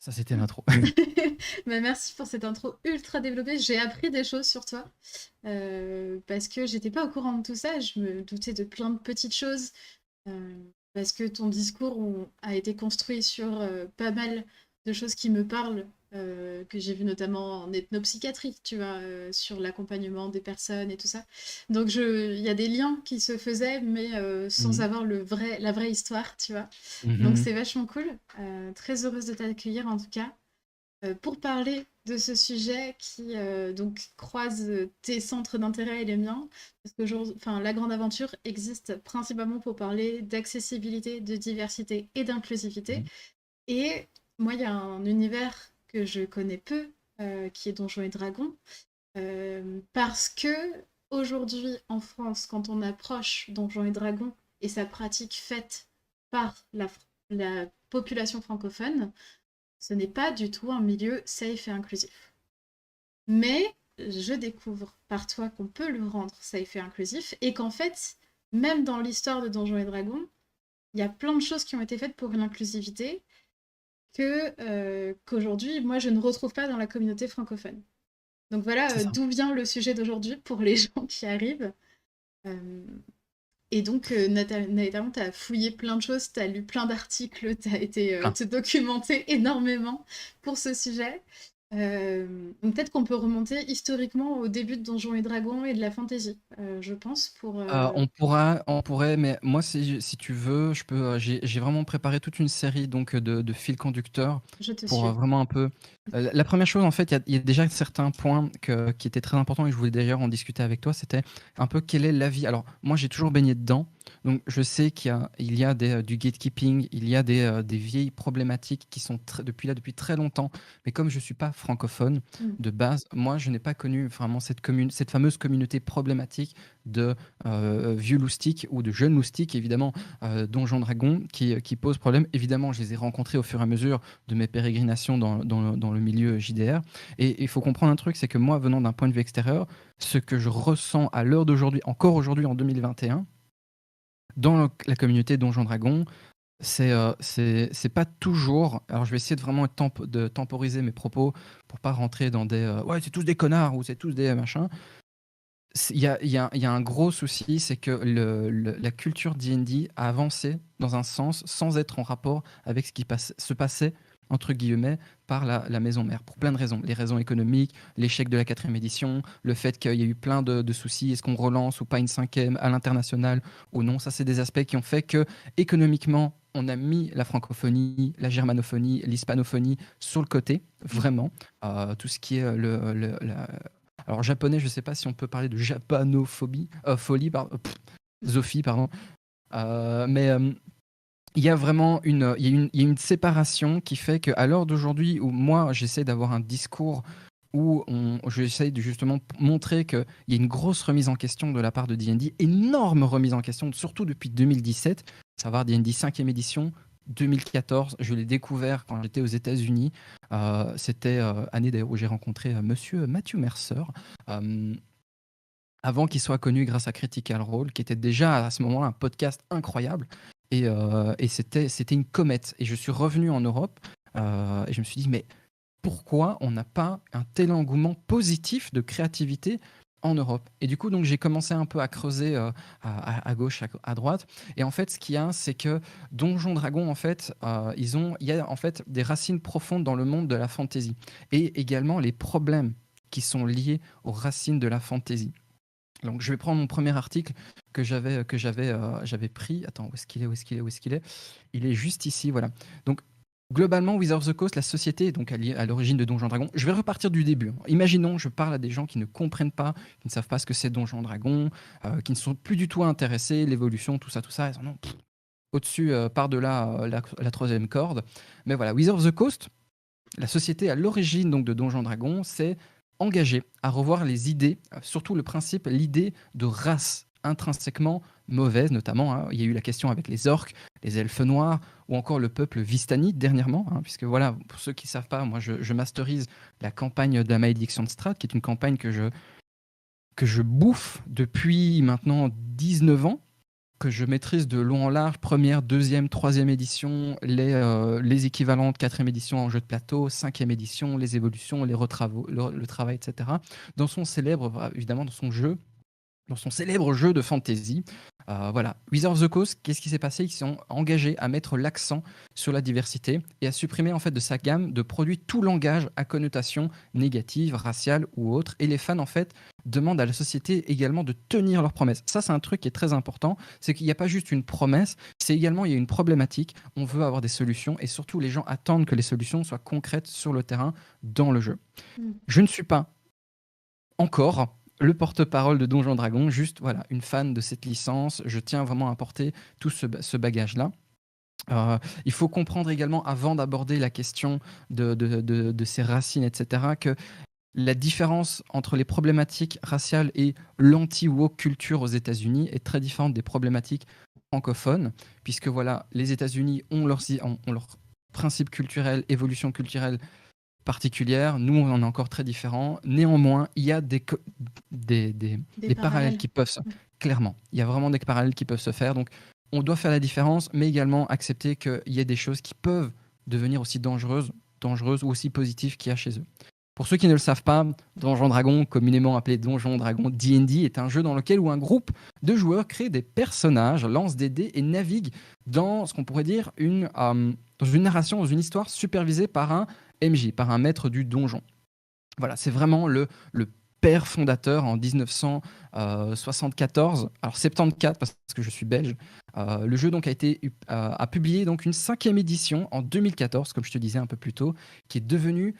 Ça, c'était l'intro. Bah, merci pour cette intro ultra développée. J'ai appris des choses sur toi parce que j'étais pas au courant de tout ça. Je me doutais de plein de petites choses parce que ton discours a été construit sur pas mal de choses qui me parlent, que j'ai vu notamment en ethnopsychiatrie, tu vois, sur l'accompagnement des personnes et tout ça. Donc il y a des liens qui se faisaient, mais sans Mhm. avoir la vraie histoire, tu vois. Donc Mhm. c'est vachement cool. Très heureuse de t'accueillir en tout cas pour parler de ce sujet qui donc croise tes centres d'intérêt et les miens, parce que enfin, la grande aventure existe principalement pour parler d'accessibilité, de diversité et d'inclusivité. Mhm. Et moi, il y a un univers que je connais peu, qui est Donjons et Dragons, parce que aujourd'hui en France, quand on approche Donjons et Dragons et sa pratique faite par la population francophone, ce n'est pas du tout un milieu safe et inclusif. Mais je découvre par toi qu'on peut le rendre safe et inclusif et qu'en fait, même dans l'histoire de Donjons et Dragons, il y a plein de choses qui ont été faites pour l'inclusivité qu'aujourd'hui, moi, je ne retrouve pas dans la communauté francophone. Donc voilà C'est ça. d'où vient le sujet d'aujourd'hui pour les gens qui arrivent. Euh, et donc, Nathalie, tu as fouillé plein de choses, tu as lu plein d'articles, tu as été Plein. te documenter énormément pour ce sujet. Donc peut-être qu'on peut remonter historiquement au début de Donjons et Dragons et de la fantasy, je pense, pour... On pourrait, mais moi, si tu veux, je peux. J'ai vraiment préparé toute une série donc de fils conducteurs Je te pour suis. vraiment un peu. La première chose, en fait, il y a déjà certains points qui étaient très importants et je voulais d'ailleurs en discuter avec toi. C'était un peu quel est l'avis. Alors, moi, j'ai toujours baigné dedans, donc je sais qu'il y a du gatekeeping, il y a des vieilles problématiques qui sont depuis très longtemps. Mais comme je suis pas francophone Mm. de base, moi, je n'ai pas connu vraiment cette fameuse communauté problématique de vieux loustiques ou de jeunes loustiques, évidemment, Donjons Dragons, qui posent problème. Évidemment, je les ai rencontrés au fur et à mesure de mes pérégrinations dans le milieu JDR. Et il faut comprendre un truc, c'est que moi, venant d'un point de vue extérieur, ce que je ressens à l'heure d'aujourd'hui, encore aujourd'hui en 2021, dans la communauté Donjons Dragons, c'est pas toujours. Alors, je vais essayer de vraiment de temporiser mes propos pour pas rentrer dans des ouais, c'est tous des connards ou c'est tous des machins. Il y a un gros souci, c'est que la culture D&D a avancé dans un sens sans être en rapport avec ce qui se passait, entre guillemets, par la maison mère, pour plein de raisons. Les raisons économiques, l'échec de la quatrième édition, le fait qu'il y a eu plein de soucis, est-ce qu'on relance ou pas une cinquième à l'international ou non, ça c'est des aspects qui ont fait que économiquement, on a mis la francophonie, la germanophonie, l'hispanophonie sur le côté, vraiment. Tout ce qui est alors, japonais, je ne sais pas si on peut parler de japanophobie, folie, zophie, pardon. Mais il y a vraiment il y a une séparation qui fait qu'à l'heure d'aujourd'hui, où moi, j'essaie d'avoir un discours où j'essaie de justement montrer qu'il y a une grosse remise en question de la part de D&D, énorme remise en question, surtout depuis 2017, savoir D&D 5e édition, 2014, je l'ai découvert quand j'étais aux États-Unis. C'était année d'ailleurs où j'ai rencontré Monsieur Matthew Mercer, euh, avant qu'il soit connu grâce à Critical Role, qui était déjà à ce moment-là un podcast incroyable. Et c'était une comète. Et je suis revenu en Europe et je me suis dit, mais pourquoi on n'a pas un tel engouement positif de créativité en Europe? Et du coup, donc, j'ai commencé un peu à creuser à gauche, à droite. Et en fait, ce qu'il y a, c'est que Donjons Dragons, en fait, il y a en fait des racines profondes dans le monde de la fantasy. Et également les problèmes qui sont liés aux racines de la fantasy. Donc, je vais prendre mon premier article j'avais pris. Attends, où est-ce qu'il est? Il est juste ici, voilà. Donc, globalement, Wizards of the Coast, la société est donc à l'origine de Donjons Dragons. Je vais repartir du début. Imaginons, je parle à des gens qui ne comprennent pas, qui ne savent pas ce que c'est Donjons Dragons, qui ne sont plus du tout intéressés, l'évolution, tout ça, tout ça. Ils en ont au-dessus, par-delà la troisième corde. Mais voilà, Wizards of the Coast, la société à l'origine donc de Donjons Dragons, s'est engagée à revoir les idées, surtout le principe, l'idée de race intrinsèquement mauvaise, notamment. Il y a eu la question avec les orques, les elfes noirs, ou encore le peuple Vistani dernièrement, puisque voilà, pour ceux qui ne savent pas, moi je masterise la campagne de la malédiction de Strahd, qui est une campagne que je bouffe depuis maintenant 19 ans, que je maîtrise de long en large, première, deuxième, troisième édition, les équivalentes, quatrième édition en jeu de plateau, cinquième édition, les évolutions, les retravaux, le travail, etc. Dans son célèbre, évidemment, dans son célèbre jeu de fantasy. Voilà. Wizards of the Coast, qu'est-ce qui s'est passé? Ils sont engagés à mettre l'accent sur la diversité et à supprimer en fait de sa gamme de produits tout langage à connotation négative, raciale ou autre. Et les fans en fait demandent à la société également de tenir leurs promesses. Ça, c'est un truc qui est très important. C'est qu'il n'y a pas juste une promesse, c'est également il y a une problématique. On veut avoir des solutions et surtout les gens attendent que les solutions soient concrètes sur le terrain dans le jeu. Je ne suis pas encore le porte-parole de Donjons Dragons, juste voilà, une fan de cette licence. Je tiens vraiment à apporter tout ce bagage-là. Il faut comprendre également, avant d'aborder la question de ses racines, etc., que la différence entre les problématiques raciales et l'anti-woke culture aux États-Unis est très différente des problématiques francophones, puisque voilà, les États-Unis ont leurs principes culturels, évolution culturelle particulière. Nous, on en est encore très différents. Néanmoins, il y a des parallèles qui peuvent se... Clairement, il y a vraiment des parallèles qui peuvent se faire. Donc, on doit faire la différence, mais également accepter qu'il y a des choses qui peuvent devenir aussi dangereuses ou aussi positives qu'il y a chez eux. Pour ceux qui ne le savent pas, Donjons Dragons, communément appelé Donjons Dragons D&D, est un jeu dans lequel où un groupe de joueurs crée des personnages, lance des dés et navigue dans ce qu'on pourrait dire dans une narration, dans une histoire supervisée par un MJ, par un maître du donjon. Voilà, c'est vraiment le père fondateur en 1974, alors 74 parce que je suis belge. Le jeu donc a publié donc une 5e édition en 2014, comme je te disais un peu plus tôt, qui est devenue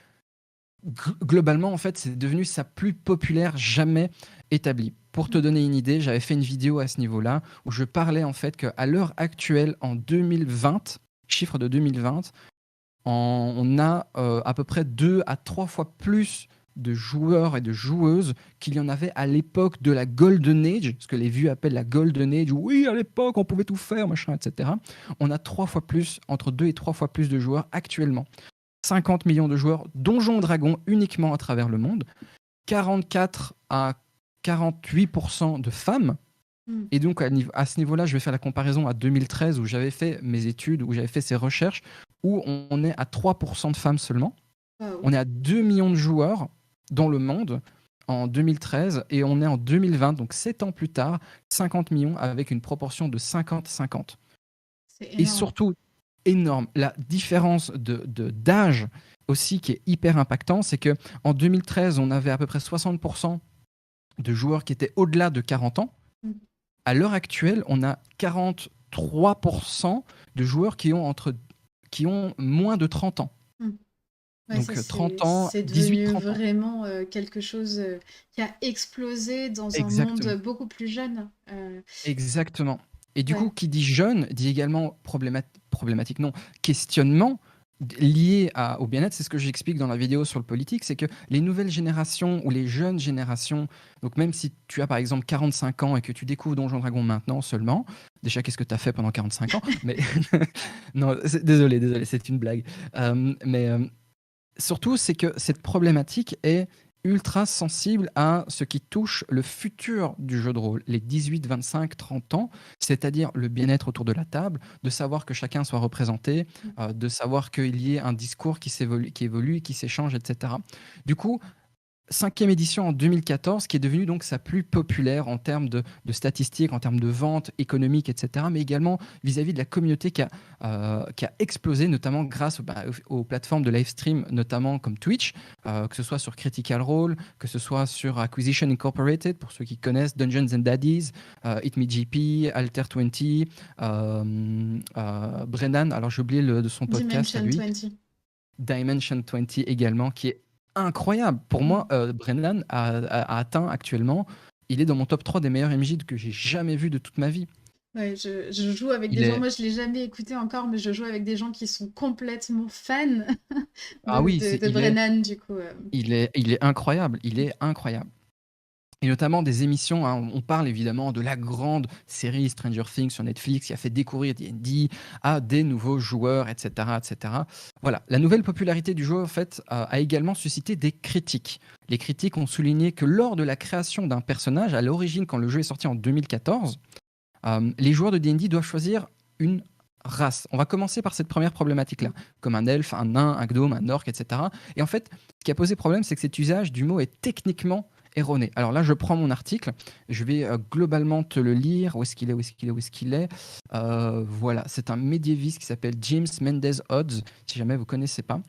globalement en fait c'est devenu sa plus populaire jamais établie. Pour te donner une idée, j'avais fait une vidéo à ce niveau-là où je parlais en fait qu'à l'heure actuelle en 2020, chiffre de 2020, on a à peu près 2 à 3 fois plus de joueurs et de joueuses qu'il y en avait à l'époque de la Golden Age, ce que les vieux appellent la Golden Age, où oui, à l'époque, on pouvait tout faire, machin, etc. On a 3 fois plus, entre 2 et 3 fois plus de joueurs actuellement. 50 millions de joueurs, Donjons Dragons uniquement à travers le monde, 44 à 48% de femmes. Et donc, à ce niveau-là, je vais faire la comparaison à 2013, où j'avais fait mes études, où j'avais fait ces recherches, où on est à 3% de femmes seulement. On est à 2 millions de joueurs dans le monde en 2013, et on est en 2020, donc 7 ans plus tard, 50 millions avec une proportion de 50-50. Et surtout, énorme, la différence d'âge aussi qui est hyper impactant, c'est qu'en 2013, on avait à peu près 60% de joueurs qui étaient au-delà de 40 ans. À l'heure actuelle, on a 43% de joueurs qui ont moins de 30 ans. Ouais, donc 30 ans, c'est 18, devenu 30 ans. vraiment quelque chose qui a explosé dans Exactement. un monde beaucoup plus jeune. Exactement. Et du coup, qui dit jeune, dit également problématique, non, questionnement lié au bien-être. C'est ce que j'explique dans la vidéo sur le politique, c'est que les nouvelles générations ou les jeunes générations, donc même si tu as par exemple 45 ans et que tu découvres Donjons Dragons maintenant seulement, déjà qu'est-ce que tu as fait pendant 45 ans? Mais non, désolé, c'est une blague. Surtout, c'est que cette problématique est ultra sensible à ce qui touche le futur du jeu de rôle, les 18, 25, 30 ans, c'est-à-dire le bien-être autour de la table, de savoir que chacun soit représenté, de savoir qu'il y ait un discours qui évolue, qui s'échange, etc. Du coup, 5e édition en 2014, qui est devenue donc sa plus populaire en termes de statistiques, en termes de ventes économiques, etc., mais également vis-à-vis de la communauté qui a explosé, notamment grâce aux plateformes de live stream, notamment comme Twitch, que ce soit sur Critical Role, que ce soit sur Acquisition Incorporated, pour ceux qui connaissent Dungeons and Daddies, HitMeGP, Alter20, Brennan, alors j'ai oublié de son podcast à lui. Dimension 20 également, qui est incroyable. Pour moi, Brennan a atteint actuellement, il est dans mon top 3 des meilleurs MJ que j'ai jamais vu de toute ma vie. Ouais, je joue avec des gens, moi je l'ai jamais écouté encore, mais je joue avec des gens qui sont complètement fans de Brennan, du coup. Il est incroyable, Et notamment des émissions, hein, on parle évidemment de la grande série Stranger Things sur Netflix qui a fait découvrir D&D à des nouveaux joueurs, etc., etc. Voilà, la nouvelle popularité du jeu en fait, a également suscité des critiques. Les critiques ont souligné que lors de la création d'un personnage, à l'origine quand le jeu est sorti en 2014, Les joueurs de D&D doivent choisir une race. On va commencer par cette première problématique-là, comme un elfe, un nain, un gnome, un orc, etc. Et en fait, ce qui a posé problème, c'est que cet usage du mot est techniquement erroné. Alors là, je prends mon article, je vais globalement te le lire. Où est-ce qu'il est, où est-ce qu'il est, où est-ce qu'il est Voilà, c'est un médiéviste qui s'appelle James Mendez Odds, si jamais vous ne connaissez pas,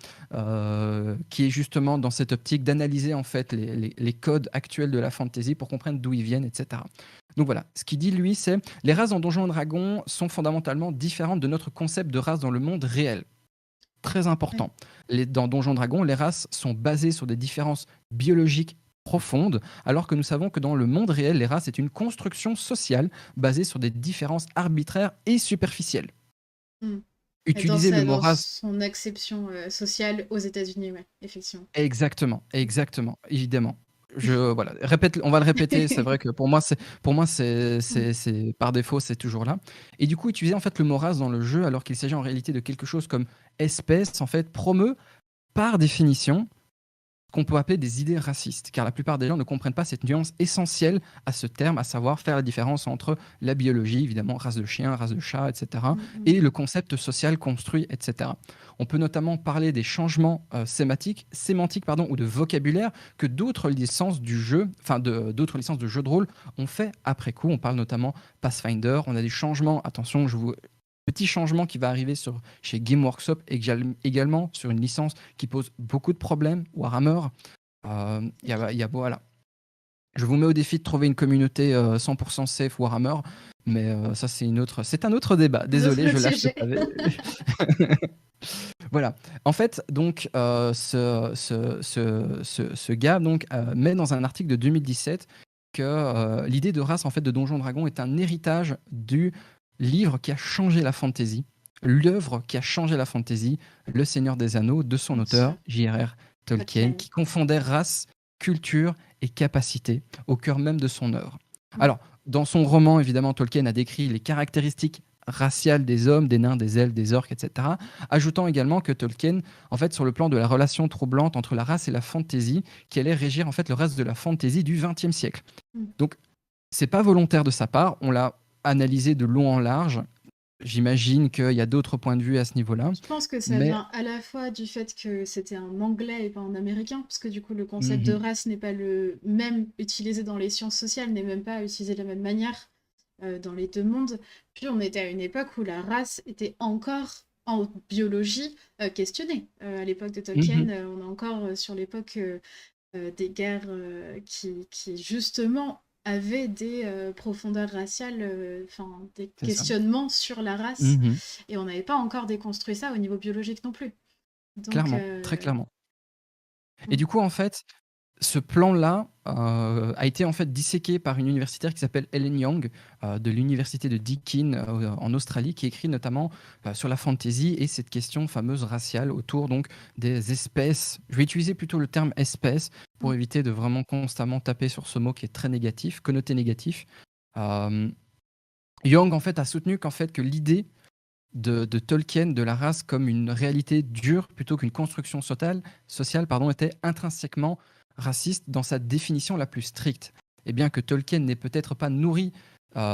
qui est justement dans cette optique d'analyser en fait les codes actuels de la fantasy pour comprendre d'où ils viennent, etc. Donc voilà, ce qu'il dit lui, c'est les races dans Donjons et Dragons sont fondamentalement différentes de notre concept de race dans le monde réel. Très important. Dans Donjons et Dragons, les races sont basées sur des différences biologiques profondes, alors que nous savons que dans le monde réel, les races est une construction sociale basée sur des différences arbitraires et superficielles. Utiliser le mot race... Dans son acception sociale aux États-Unis, ouais, effectivement. Exactement, évidemment. Voilà, on va le répéter. C'est vrai que pour moi, c'est par défaut, c'est toujours là. Et du coup, utiliser en fait le mot race dans le jeu, alors qu'il s'agit en réalité de quelque chose comme espèce, en fait, promeut par définition qu'on peut appeler des idées racistes, car la plupart des gens ne comprennent pas cette nuance essentielle à ce terme, à savoir faire la différence entre la biologie, évidemment, race de chien, race de chat, etc., et le concept social construit, etc. On peut notamment parler des changements sémantiques, ou de vocabulaire que d'autres licences du jeu, d'autres licences de jeux de rôle ont fait après coup. On parle notamment Pathfinder. On a des changements. Attention, petit changement qui va arriver chez Game Workshop, également sur une licence qui pose beaucoup de problèmes, Warhammer. Voilà. Je vous mets au défi de trouver une communauté 100% safe Warhammer, mais ça c'est un autre débat. Désolé, je lâche le pavé. Voilà. En fait, donc, ce gars donc, met dans un article de 2017 que l'idée de race en fait, de Donjons Dragons est un héritage du livre qui a changé la fantasy, l'œuvre qui a changé la fantasy, Le Seigneur des Anneaux, de son auteur, J.R.R. Tolkien, qui confondait race, culture et capacité au cœur même de son œuvre. Alors, dans son roman, évidemment, Tolkien a décrit les caractéristiques raciales des hommes, des nains, des elfes, des orques, etc., ajoutant également que Tolkien, en fait, sur le plan de la relation troublante entre la race et la fantasy, qui allait régir en fait le reste de la fantasy du XXe siècle. Donc, c'est pas volontaire de sa part, on l'a analysé de long en large. J'imagine qu'il y a d'autres points de vue à ce niveau-là. Je pense que ça vient à la fois du fait que c'était un anglais et pas un américain, parce que du coup le concept de race n'est pas le même utilisé dans les sciences sociales, n'est même pas utilisé de la même manière dans les deux mondes. Puis on était à une époque où la race était encore en biologie questionnée. À l'époque de Tolkien, on est encore sur l'époque des guerres qui justement avaient des profondeurs raciales, des questionnements sur la race, et on n'avait pas encore déconstruit ça au niveau biologique non plus. Donc, clairement, très clairement. Et du coup, en fait, ce plan-là a été en fait disséqué par une universitaire qui s'appelle Ellen Young de l'université de Deakin en Australie, qui écrit notamment sur la fantasy et cette question fameuse raciale autour donc des espèces. Je vais utiliser plutôt le terme espèce pour éviter de vraiment constamment taper sur ce mot qui est très négatif, connoté négatif. Young en fait a soutenu que l'idée de Tolkien de la race comme une réalité dure plutôt qu'une construction sociale était intrinsèquement raciste dans sa définition la plus stricte. Et bien que Tolkien n'ait peut-être pas nourri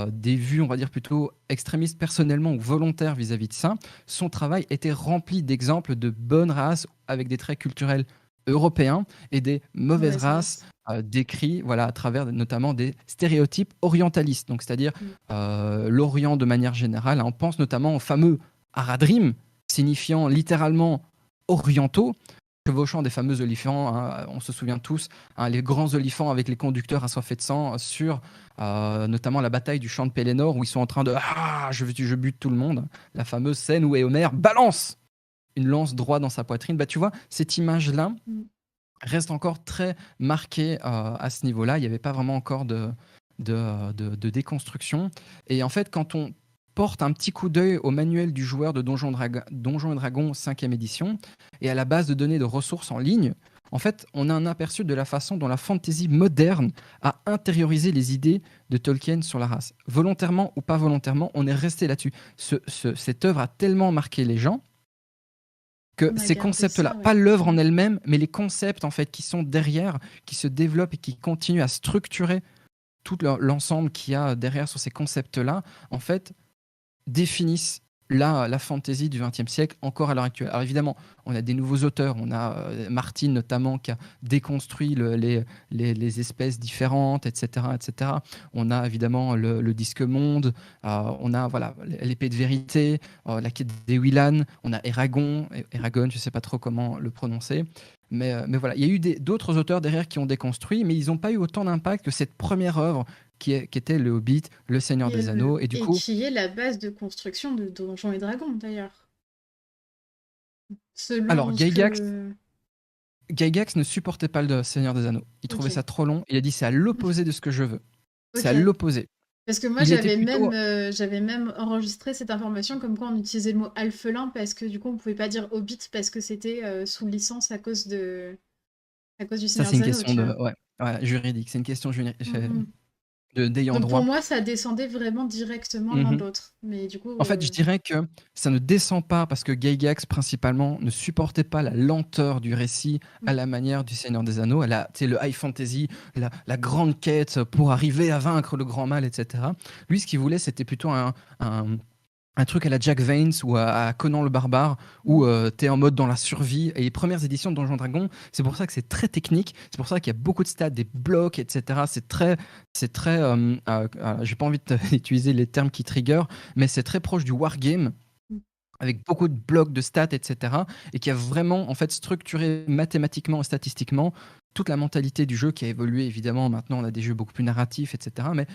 des vues, on va dire plutôt extrémistes personnellement ou volontaires vis-à-vis de ça, son travail était rempli d'exemples de bonnes races avec des traits culturels européens et des mauvaises races décrits à travers notamment des stéréotypes orientalistes, donc c'est-à-dire l'Orient de manière générale. On pense notamment au fameux Haradrim, signifiant littéralement orientaux, chevauchant des fameux olifants, on se souvient tous, les grands olifants avec les conducteurs assoiffés de sang sur notamment la bataille du champ de Pelennor où ils sont en train de je bute tout le monde, la fameuse scène où Éomer balance une lance droit dans sa poitrine. Tu vois, cette image-là reste encore très marquée à ce niveau-là. Il n'y avait pas vraiment encore de déconstruction. Et en fait, quand on porte un petit coup d'œil au manuel du joueur de Donjons et Dragons 5e édition et à la base de données de ressources en ligne, en fait, on a un aperçu de la façon dont la fantasy moderne a intériorisé les idées de Tolkien sur la race. Volontairement ou pas volontairement, on est resté là-dessus. Cette œuvre a tellement marqué les gens que ces concepts-là, pas l'œuvre en elle-même, mais les concepts en fait qui sont derrière, qui se développent et qui continuent à structurer tout l'ensemble qu'il y a derrière sur ces concepts-là, en fait, définissent la fantasy du XXe siècle encore à l'heure actuelle. Alors évidemment, on a des nouveaux auteurs, on a Martin notamment qui a déconstruit les espèces différentes, etc., etc. On a évidemment le disque monde, on a voilà l'épée de vérité, la quête des Willan, on a Eragon, je sais pas trop comment le prononcer. Mais voilà, il y a eu d'autres auteurs derrière qui ont déconstruit, mais ils n'ont pas eu autant d'impact que cette première œuvre qui était le Hobbit, le Seigneur des Anneaux, et du Et coup, qui est la base de construction de Donjons et Dragons, d'ailleurs. alors Selon ce que... Gygax ne supportait pas le Seigneur des Anneaux. Il trouvait ça Ok. trop long. Il a dit c'est à l'opposé de ce que je veux. C'est à Ok. l'opposé. Parce que moi, Il était plutôt. j'avais même enregistré cette information comme quoi on utilisait le mot alphelin parce que du coup, on pouvait pas dire Hobbit parce que c'était sous licence à cause du Ça, Seigneur c'est une des Anneaux, question tu vois. de. Ouais, ouais, juridique. C'est une question Mhm. d'ayant Donc pour droit. moi, ça descendait vraiment directement l'un de Mhm. l'autre. Mais du coup, En fait, je dirais que ça ne descend pas parce que Gygax, principalement, ne supportait pas la lenteur du récit à la manière du Seigneur des Anneaux. Le high fantasy, la grande quête pour arriver à vaincre le grand mal, etc. Lui, ce qu'il voulait, c'était plutôt un, un truc à la Jack Vance ou à Conan le Barbare où tu es en mode dans la survie. Et les premières éditions de Donjons Dragons, c'est pour ça que c'est très technique, c'est pour ça qu'il y a beaucoup de stats, des blocs, etc. J'ai pas envie d'utiliser les termes qui trigger, mais c'est très proche du wargame avec beaucoup de blocs de stats, etc. Et qui a vraiment en fait structuré mathématiquement et statistiquement toute la mentalité du jeu qui a évolué évidemment. Maintenant, on a des jeux beaucoup plus narratifs, etc. Mais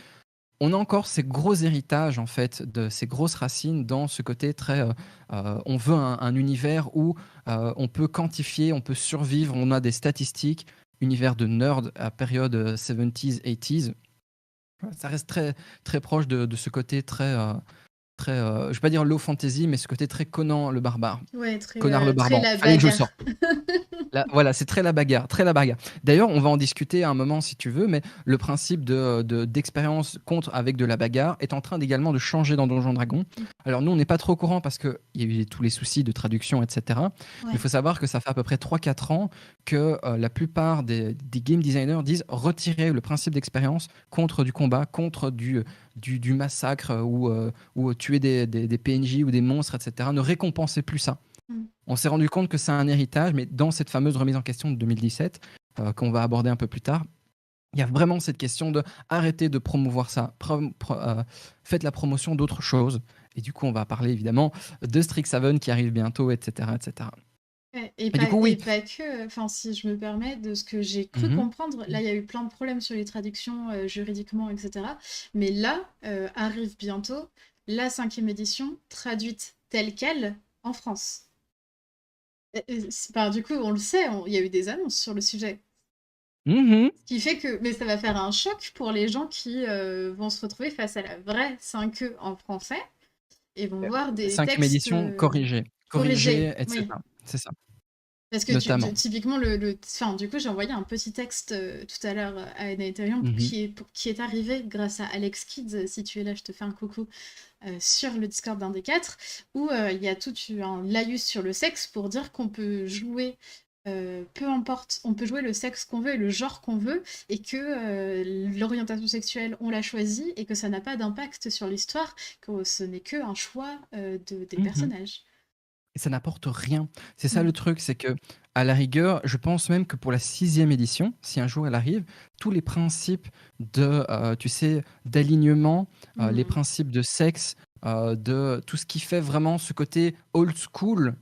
on a encore ces gros héritages en fait de ces grosses racines dans ce côté très on veut un univers où on peut quantifier, on peut survivre, on a des statistiques, univers de nerd à période 70s 80s. Ça reste très très proche de ce côté très je vais pas dire low fantasy, mais ce côté très Conan le barbare, ouais, Connard le très barbare, la fallait que je le bagarre. sorte. Voilà, c'est très la bagarre, très la bagarre. D'ailleurs, on va en discuter à un moment si tu veux, mais le principe d'expérience contre avec de la bagarre est en train également de changer dans Donjons Dragons. Alors nous, on n'est pas trop au courant parce qu'il y a eu tous les soucis de traduction, etc. Mais il Ouais. faut savoir que ça fait à peu près 3-4 ans que la plupart des game designers disent retirer le principe d'expérience contre du combat, contre du massacre ou tuer des PNJ ou des monstres, etc. Ne récompensez plus ça. Mm. On s'est rendu compte que c'est un héritage, mais dans cette fameuse remise en question de 2017, qu'on va aborder un peu plus tard, il y a vraiment cette question de arrêter de promouvoir ça, faites la promotion d'autres choses. Et du coup, on va parler évidemment de Strixhaven qui arrive bientôt, etc., etc. Ouais, Et du coup, et oui. pas que, enfin, si je me permets, de ce que j'ai cru Mhm. comprendre, là, il y a eu plein de problèmes sur les traductions juridiquement, etc. Mais là, arrive bientôt la 5e édition traduite telle quelle en France. Enfin, du coup, on le sait, il y a eu des annonces sur le sujet. Mhm. Ce qui fait que, mais ça va faire un choc pour les gens qui vont se retrouver face à la vraie 5e en français et vont voir des Cinquième textes édition corrigée. corrigés. Corrigée, Oui. etc. C'est ça, Parce que notamment. typiquement, enfin, du coup, j'ai envoyé un petit texte tout à l'heure à Ena Ethereum Mhm. qui est arrivé grâce à Alex Kids. Si tu es là, je te fais un coucou sur le Discord d'un des quatre, où il y a tout un laïus sur le sexe pour dire qu'on peut jouer, peu importe, on peut jouer le sexe qu'on veut et le genre qu'on veut, et que l'orientation sexuelle, on l'a choisie, et que ça n'a pas d'impact sur l'histoire, que ce n'est que un choix des Mhm. personnages. Et ça n'apporte rien. C'est ça Mm. le truc, c'est que à la rigueur, je pense même que pour la 6e édition, si un jour elle arrive, tous les principes tu sais, d'alignement, les Mm. principes de sexe, de tout ce qui fait vraiment ce côté old school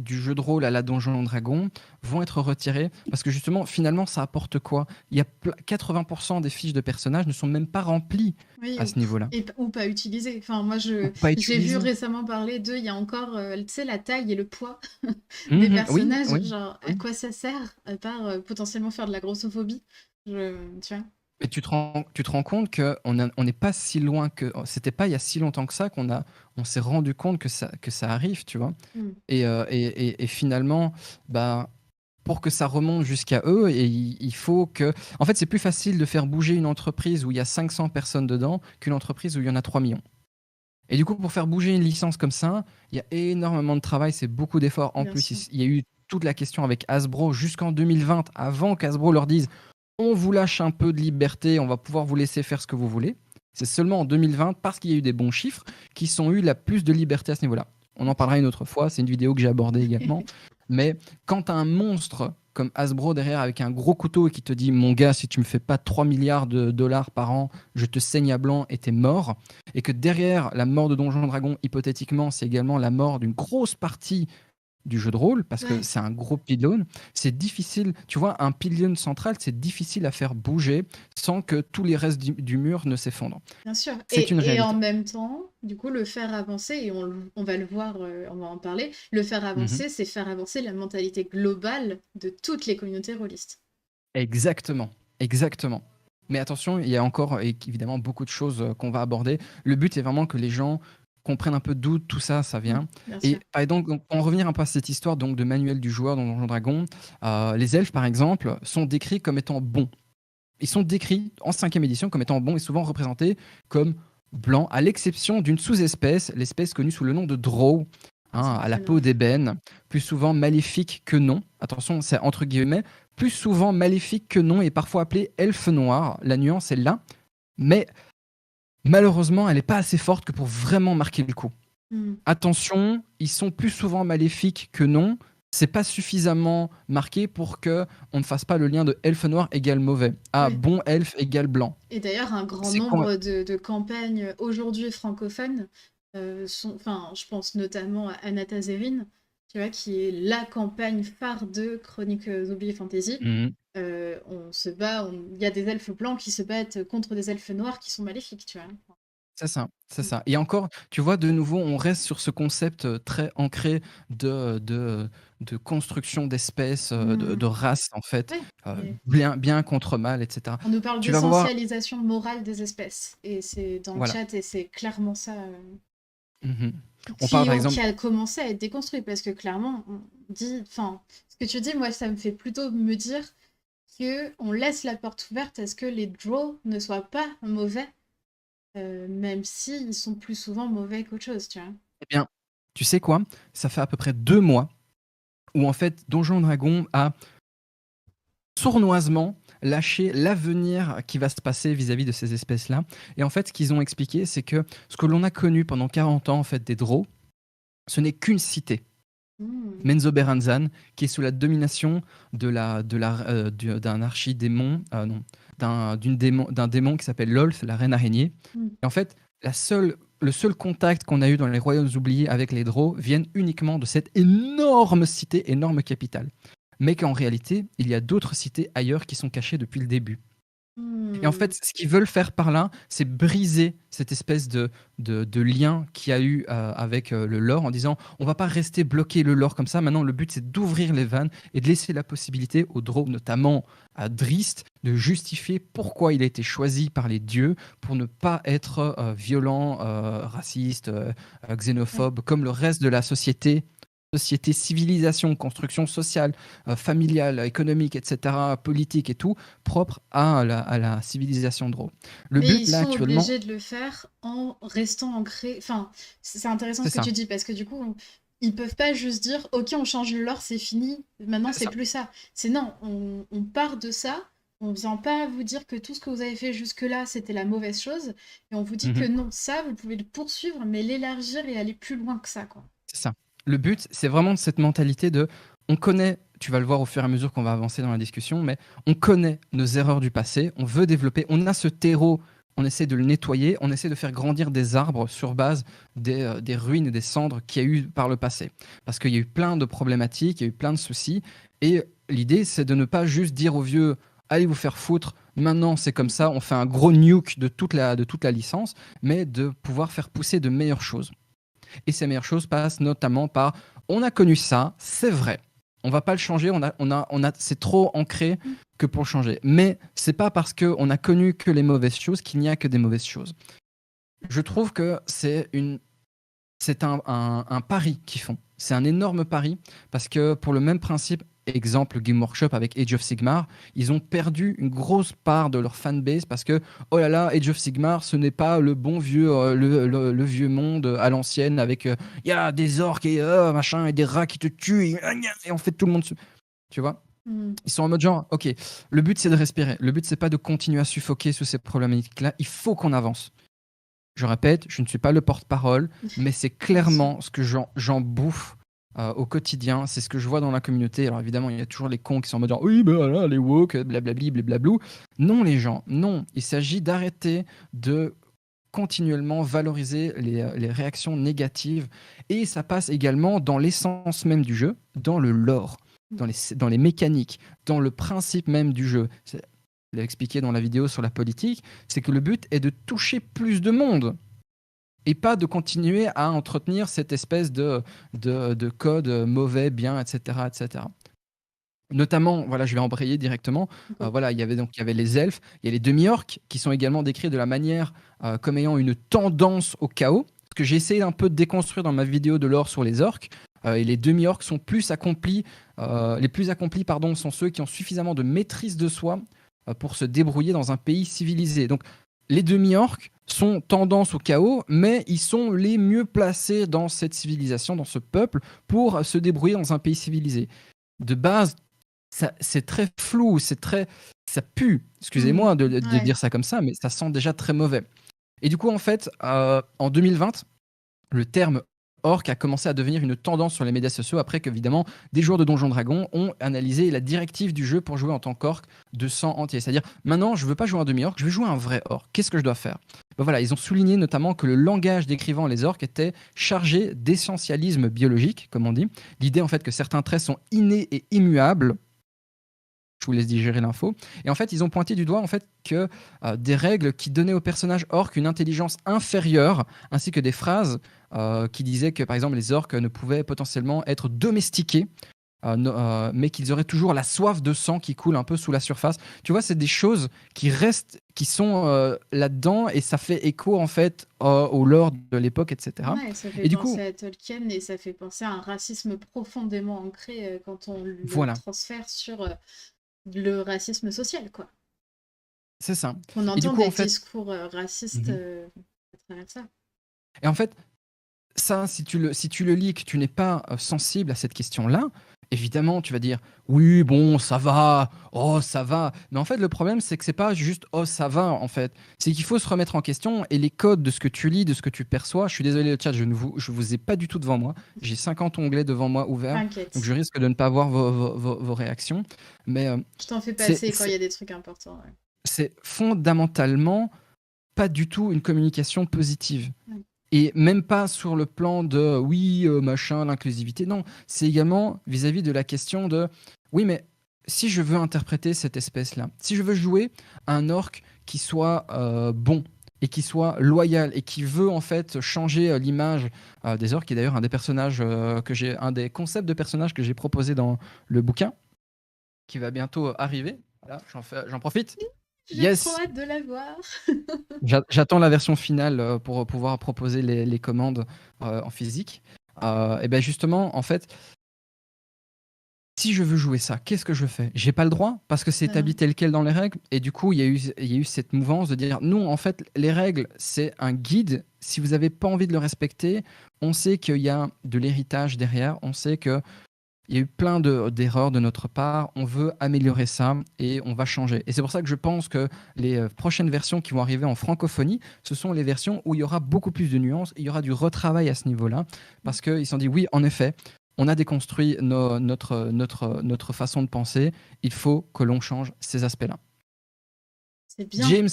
du jeu de rôle à la Donjon Dragon vont être retirés parce que justement, finalement, ça apporte quoi? Il y a 80% des fiches de personnages ne sont même pas remplies Oui, à ce niveau-là, ou pas utilisé. Enfin, moi, ou pas j'ai vu utilisées. récemment parler d'eux, il y a encore, tu sais, la taille et le poids des Mhm. Oui, personnages. oui, Genre, à oui. quoi ça sert, à part potentiellement faire de la grossophobie? Tu vois? Mais tu te rends compte on n'est pas si loin que. C'était pas il y a si longtemps que ça on s'est rendu compte que ça arrive, tu vois. Mm. Et finalement, bah, pour que ça remonte jusqu'à eux, il faut que. En fait, c'est plus facile de faire bouger une entreprise où il y a 500 personnes dedans qu'une entreprise où il y en a 3 millions. Et du coup, pour faire bouger une licence comme ça, il y a énormément de travail, c'est beaucoup d'efforts. En Bien plus, sûr. il y a eu toute la question avec Hasbro jusqu'en 2020, avant qu'Hasbro leur dise on vous lâche un peu de liberté, on va pouvoir vous laisser faire ce que vous voulez. C'est seulement en 2020, parce qu'il y a eu des bons chiffres, qui sont eu la plus de liberté à ce niveau-là. On en parlera une autre fois, c'est une vidéo que j'ai abordée également. Mais quand tu as un monstre comme Hasbro derrière avec un gros couteau et qui te dit mon gars, si tu me fais pas 3 milliards de dollars par an, je te saigne à blanc et t'es mort, et que derrière la mort de Donjon Dragon, hypothétiquement, c'est également la mort d'une grosse partie du jeu de rôle, parce que Ouais, c'est un gros pylône, c'est difficile, tu vois, un pylône central, c'est difficile à faire bouger sans que tous les restes du mur ne s'effondrent. bien sûr. C'est une Et en réalité. même temps, du coup, le faire avancer, et on va le voir, on va en parler, le faire Mhm. avancer, c'est faire avancer la mentalité globale de toutes les communautés rôlistes. Exactement, exactement. Mais attention, il y a encore évidemment beaucoup de choses qu'on va aborder. Le but est vraiment que les gens comprennent un peu d'où tout ça, ça Mm, vient. bien sûr. Et par exemple, donc, pour en revenir un peu à cette histoire donc, de manuel du joueur dans Donjon Dragon, les elfes, par exemple, sont décrits comme étant bons. Ils sont décrits en 5e édition comme étant bons et souvent représentés comme blancs, à l'exception d'une sous-espèce, l'espèce connue sous le nom de Drow, Ah, ça me à la fait peau noir. d'ébène, plus souvent maléfique que non. Attention, c'est entre guillemets, plus souvent maléfique que non et parfois appelé elfe noir. La nuance est là, mais malheureusement, elle n'est pas assez forte que pour vraiment marquer le coup. Mm. Attention, ils sont plus souvent maléfiques que non. C'est pas suffisamment marqué pour que on ne fasse pas le lien de elfe noir égale mauvais. Ah, Ouais. bon elfe égale blanc. Et d'ailleurs, un grand C'est quand nombre de campagnes aujourd'hui francophones sont, enfin, je pense notamment à Anatazerine, tu vois, qui est la campagne phare de Chroniques oubliées Fantasy. Mhm. On se bat, il y a des elfes blancs qui se battent contre des elfes noirs qui sont maléfiques, tu vois. C'est ça, c'est Mm. ça. Et encore, tu vois, de nouveau, on reste sur ce concept très ancré de construction d'espèces, de Mm. races, en fait, Ouais. Et bien contre mal, etc. on nous parle Tu vas voir, d'essentialisation morale des espèces, et c'est dans le voilà. chat, et c'est clairement ça. Mhm. On parle, par Qui exemple, a commencé à être déconstruit parce que clairement, on dit, enfin, ce que tu dis, moi, ça me fait plutôt me dire que on laisse la porte ouverte à ce que les draws ne soient pas mauvais, même si ils sont plus souvent mauvais qu'autre chose, tu vois. eh bien, tu sais quoi? Ça fait à peu près 2 mois où, en fait, Donjon Dragon a sournoisement lâché l'avenir qui va se passer vis-à-vis de ces espèces-là. Et en fait, ce qu'ils ont expliqué, c'est que ce que l'on a connu pendant 40 ans, en fait, des Drow, ce n'est qu'une cité. Hmm. Menzoberranzan, qui est sous la domination d'un archidémon, non, d'un démon qui s'appelle Lolth, la reine araignée. Hmm. Et en fait, le seul contact qu'on a eu dans les royaumes oubliés avec les Draux viennent uniquement de cette énorme cité, énorme capitale. Mais qu'en réalité, il y a d'autres cités ailleurs qui sont cachées depuis le début. Et en Hmm. fait, ce qu'ils veulent faire par là, c'est briser cette espèce de lien qu'il y a eu avec le lore en disant on va pas rester bloqué le lore comme ça. Maintenant, le but, c'est d'ouvrir les vannes et de laisser la possibilité aux Drow, notamment à Drist, de justifier pourquoi il a été choisi par les dieux pour ne pas être violent, raciste, Ouais. xénophobe, comme le reste de la société, civilisation, construction sociale, familiale, économique, etc., politique et tout, propre à la civilisation Drow. Le Mais but ils là sont actuellement, obligés de le faire en restant ancrés. Enfin, c'est intéressant c'est ce que ça, tu dis parce que du coup, ils peuvent pas juste dire OK, on change le lore, c'est fini, maintenant c'est c'est ça. plus ça. C'est non, on part de ça, on vient pas vous dire que tout ce que vous avez fait jusque-là c'était la mauvaise chose, et on vous dit que Mhm. non, ça vous pouvez le poursuivre, mais l'élargir et aller plus loin que ça, quoi. C'est ça. Le but, c'est vraiment cette mentalité de, on connaît, tu vas le voir au fur et à mesure qu'on va avancer dans la discussion, mais on connaît nos erreurs du passé, on veut développer, on a ce terreau, on essaie de le nettoyer, on essaie de faire grandir des arbres sur base des ruines et des cendres qu'il y a eu par le passé. Parce qu'il y a eu plein de problématiques, il y a eu plein de soucis, et l'idée, c'est de ne pas juste dire aux vieux, allez vous faire foutre, maintenant c'est comme ça, on fait un gros nuke de toute la licence, mais de pouvoir faire pousser de meilleures choses. Et ces meilleures choses passent notamment par on a connu ça, c'est vrai. On va pas le changer, c'est trop ancré que pour le changer. Mais c'est pas parce qu'on a connu que les mauvaises choses qu'il n'y a que des mauvaises choses. Je trouve que c'est un pari qu'ils font. C'est un énorme pari parce que pour le même principe, exemple Game Workshop avec Age of Sigmar, ils ont perdu une grosse part de leur fanbase parce que oh là là, Age of Sigmar, ce n'est pas le bon vieux le vieux monde à l'ancienne avec il y a des orques et machin et des rats qui te tuent et en fait tout le monde tu vois. Mmh. Ils sont en mode genre, ok, le but c'est de respirer. Le but c'est pas de continuer à suffoquer sous ces problématiques-là. Il faut qu'on avance. Je répète, je ne suis pas le porte-parole, mais c'est Bien sûr. clairement ce que j'en bouffe au quotidien. C'est ce que je vois dans la communauté. Alors évidemment, il y a toujours les cons qui sont en mode genre, oui, ben voilà, les woke, blablabli, blablablou. Non, les gens, non. Il s'agit d'arrêter de continuellement valoriser les réactions négatives. Et ça passe également dans l'essence même du jeu, dans le lore, dans les mécaniques, dans le principe même du jeu. Je l'ai expliqué dans la vidéo sur la politique, c'est que le but est de toucher plus de monde et pas de continuer à entretenir cette espèce de code mauvais, bien, etc., etc. Notamment, voilà, je vais embrayer directement. Go. Voilà, il y avait les elfes, il y a les demi-orques qui sont également décrits de la manière comme ayant une tendance au chaos. Ce que j'ai essayé un peu de déconstruire dans ma vidéo de lore sur les orques. Et les demi-orques sont plus accomplis, les plus accomplis, pardon, sont ceux qui ont suffisamment de maîtrise de soi pour se débrouiller dans un pays civilisé. Donc, les demi-orques sont tendance au chaos, mais ils sont les mieux placés dans cette civilisation, dans ce peuple, pour se débrouiller dans un pays civilisé. De base, c'est très flou, ça pue. Excusez-moi de Ouais. dire ça comme ça, mais ça sent déjà très mauvais. Et du coup, en fait, en 2020, le terme orc a commencé à devenir une tendance sur les médias sociaux après qu'évidemment des joueurs de Donjons Dragons ont analysé la directive du jeu pour jouer en tant qu'orc de sang entier. C'est-à-dire, maintenant, je veux pas jouer un demi-orc, je veux jouer un vrai orc. Qu'est-ce que je dois faire? Ben voilà, ils ont souligné notamment que le langage décrivant les orcs était chargé d'essentialisme biologique, comme on dit. L'idée en fait que certains traits sont innés et immuables. Je vous laisse digérer l'info. Et en fait, ils ont pointé du doigt en fait que des règles qui donnaient au personnage orc une intelligence inférieure, ainsi que des phrases qui disaient que par exemple les orcs ne pouvaient potentiellement être domestiqués, mais qu'ils auraient toujours la soif de sang qui coule un peu sous la surface. Tu vois, c'est des choses qui restent, qui sont là-dedans, et ça fait écho en fait au lore de l'époque, etc. Ouais, ça fait Et du coup, penser à Tolkien et ça fait penser à un racisme profondément ancré quand on le voilà, transfère sur le racisme social, quoi. c'est ça. On Et du entend coup, en des fait, discours racistes mhm. à travers ça. Et en fait, ça, si tu le lis et que tu n'es pas sensible à cette question-là, évidemment, tu vas dire oui, bon, ça va, oh, ça va. Mais en fait, le problème, c'est que c'est pas juste oh, ça va, en fait. C'est qu'il faut se remettre en question et les codes de ce que tu lis, de ce que tu perçois. Je suis désolé, le chat, je vous ai pas du tout devant moi. J'ai 50 onglets devant moi ouverts, donc T'inquiète. je risque de ne pas voir vos réactions. Mais Je t'en fais c'est passer quand il y c'est- a des trucs importants. Ouais. c'est fondamentalement pas du tout une communication positive. Ouais. Et même pas sur le plan de oui, machin, l'inclusivité. Non, c'est également vis-à-vis de la question de oui, mais si je veux interpréter cette espèce-là, si je veux jouer un orc qui soit bon et qui soit loyal et qui veut en fait changer l'image des orcs, qui est d'ailleurs un des personnages un des concepts de personnages que j'ai proposé dans le bouquin qui va bientôt arriver. Voilà, j'en profite. J'ai trop Yes, hâte de la voir. J'attends la version finale pour pouvoir proposer les commandes en physique. Et ben justement, en fait, si je veux jouer ça, qu'est-ce que je fais? J'ai pas le droit parce que c'est Bah établi non. tel quel dans les règles. Et du coup, il y a eu cette mouvance de dire non, en fait, les règles, c'est un guide. Si vous n'avez pas envie de le respecter, on sait qu'il y a de l'héritage derrière. On sait que il y a eu plein d'erreurs de notre part. On veut améliorer ça et on va changer. Et c'est pour ça que je pense que les prochaines versions qui vont arriver en francophonie, ce sont les versions où il y aura beaucoup plus de nuances, il y aura du retravail à ce niveau-là, parce qu'ils se sont dit, oui, en effet, on a déconstruit notre façon de penser, il faut que l'on change ces aspects-là. C'est bien. James,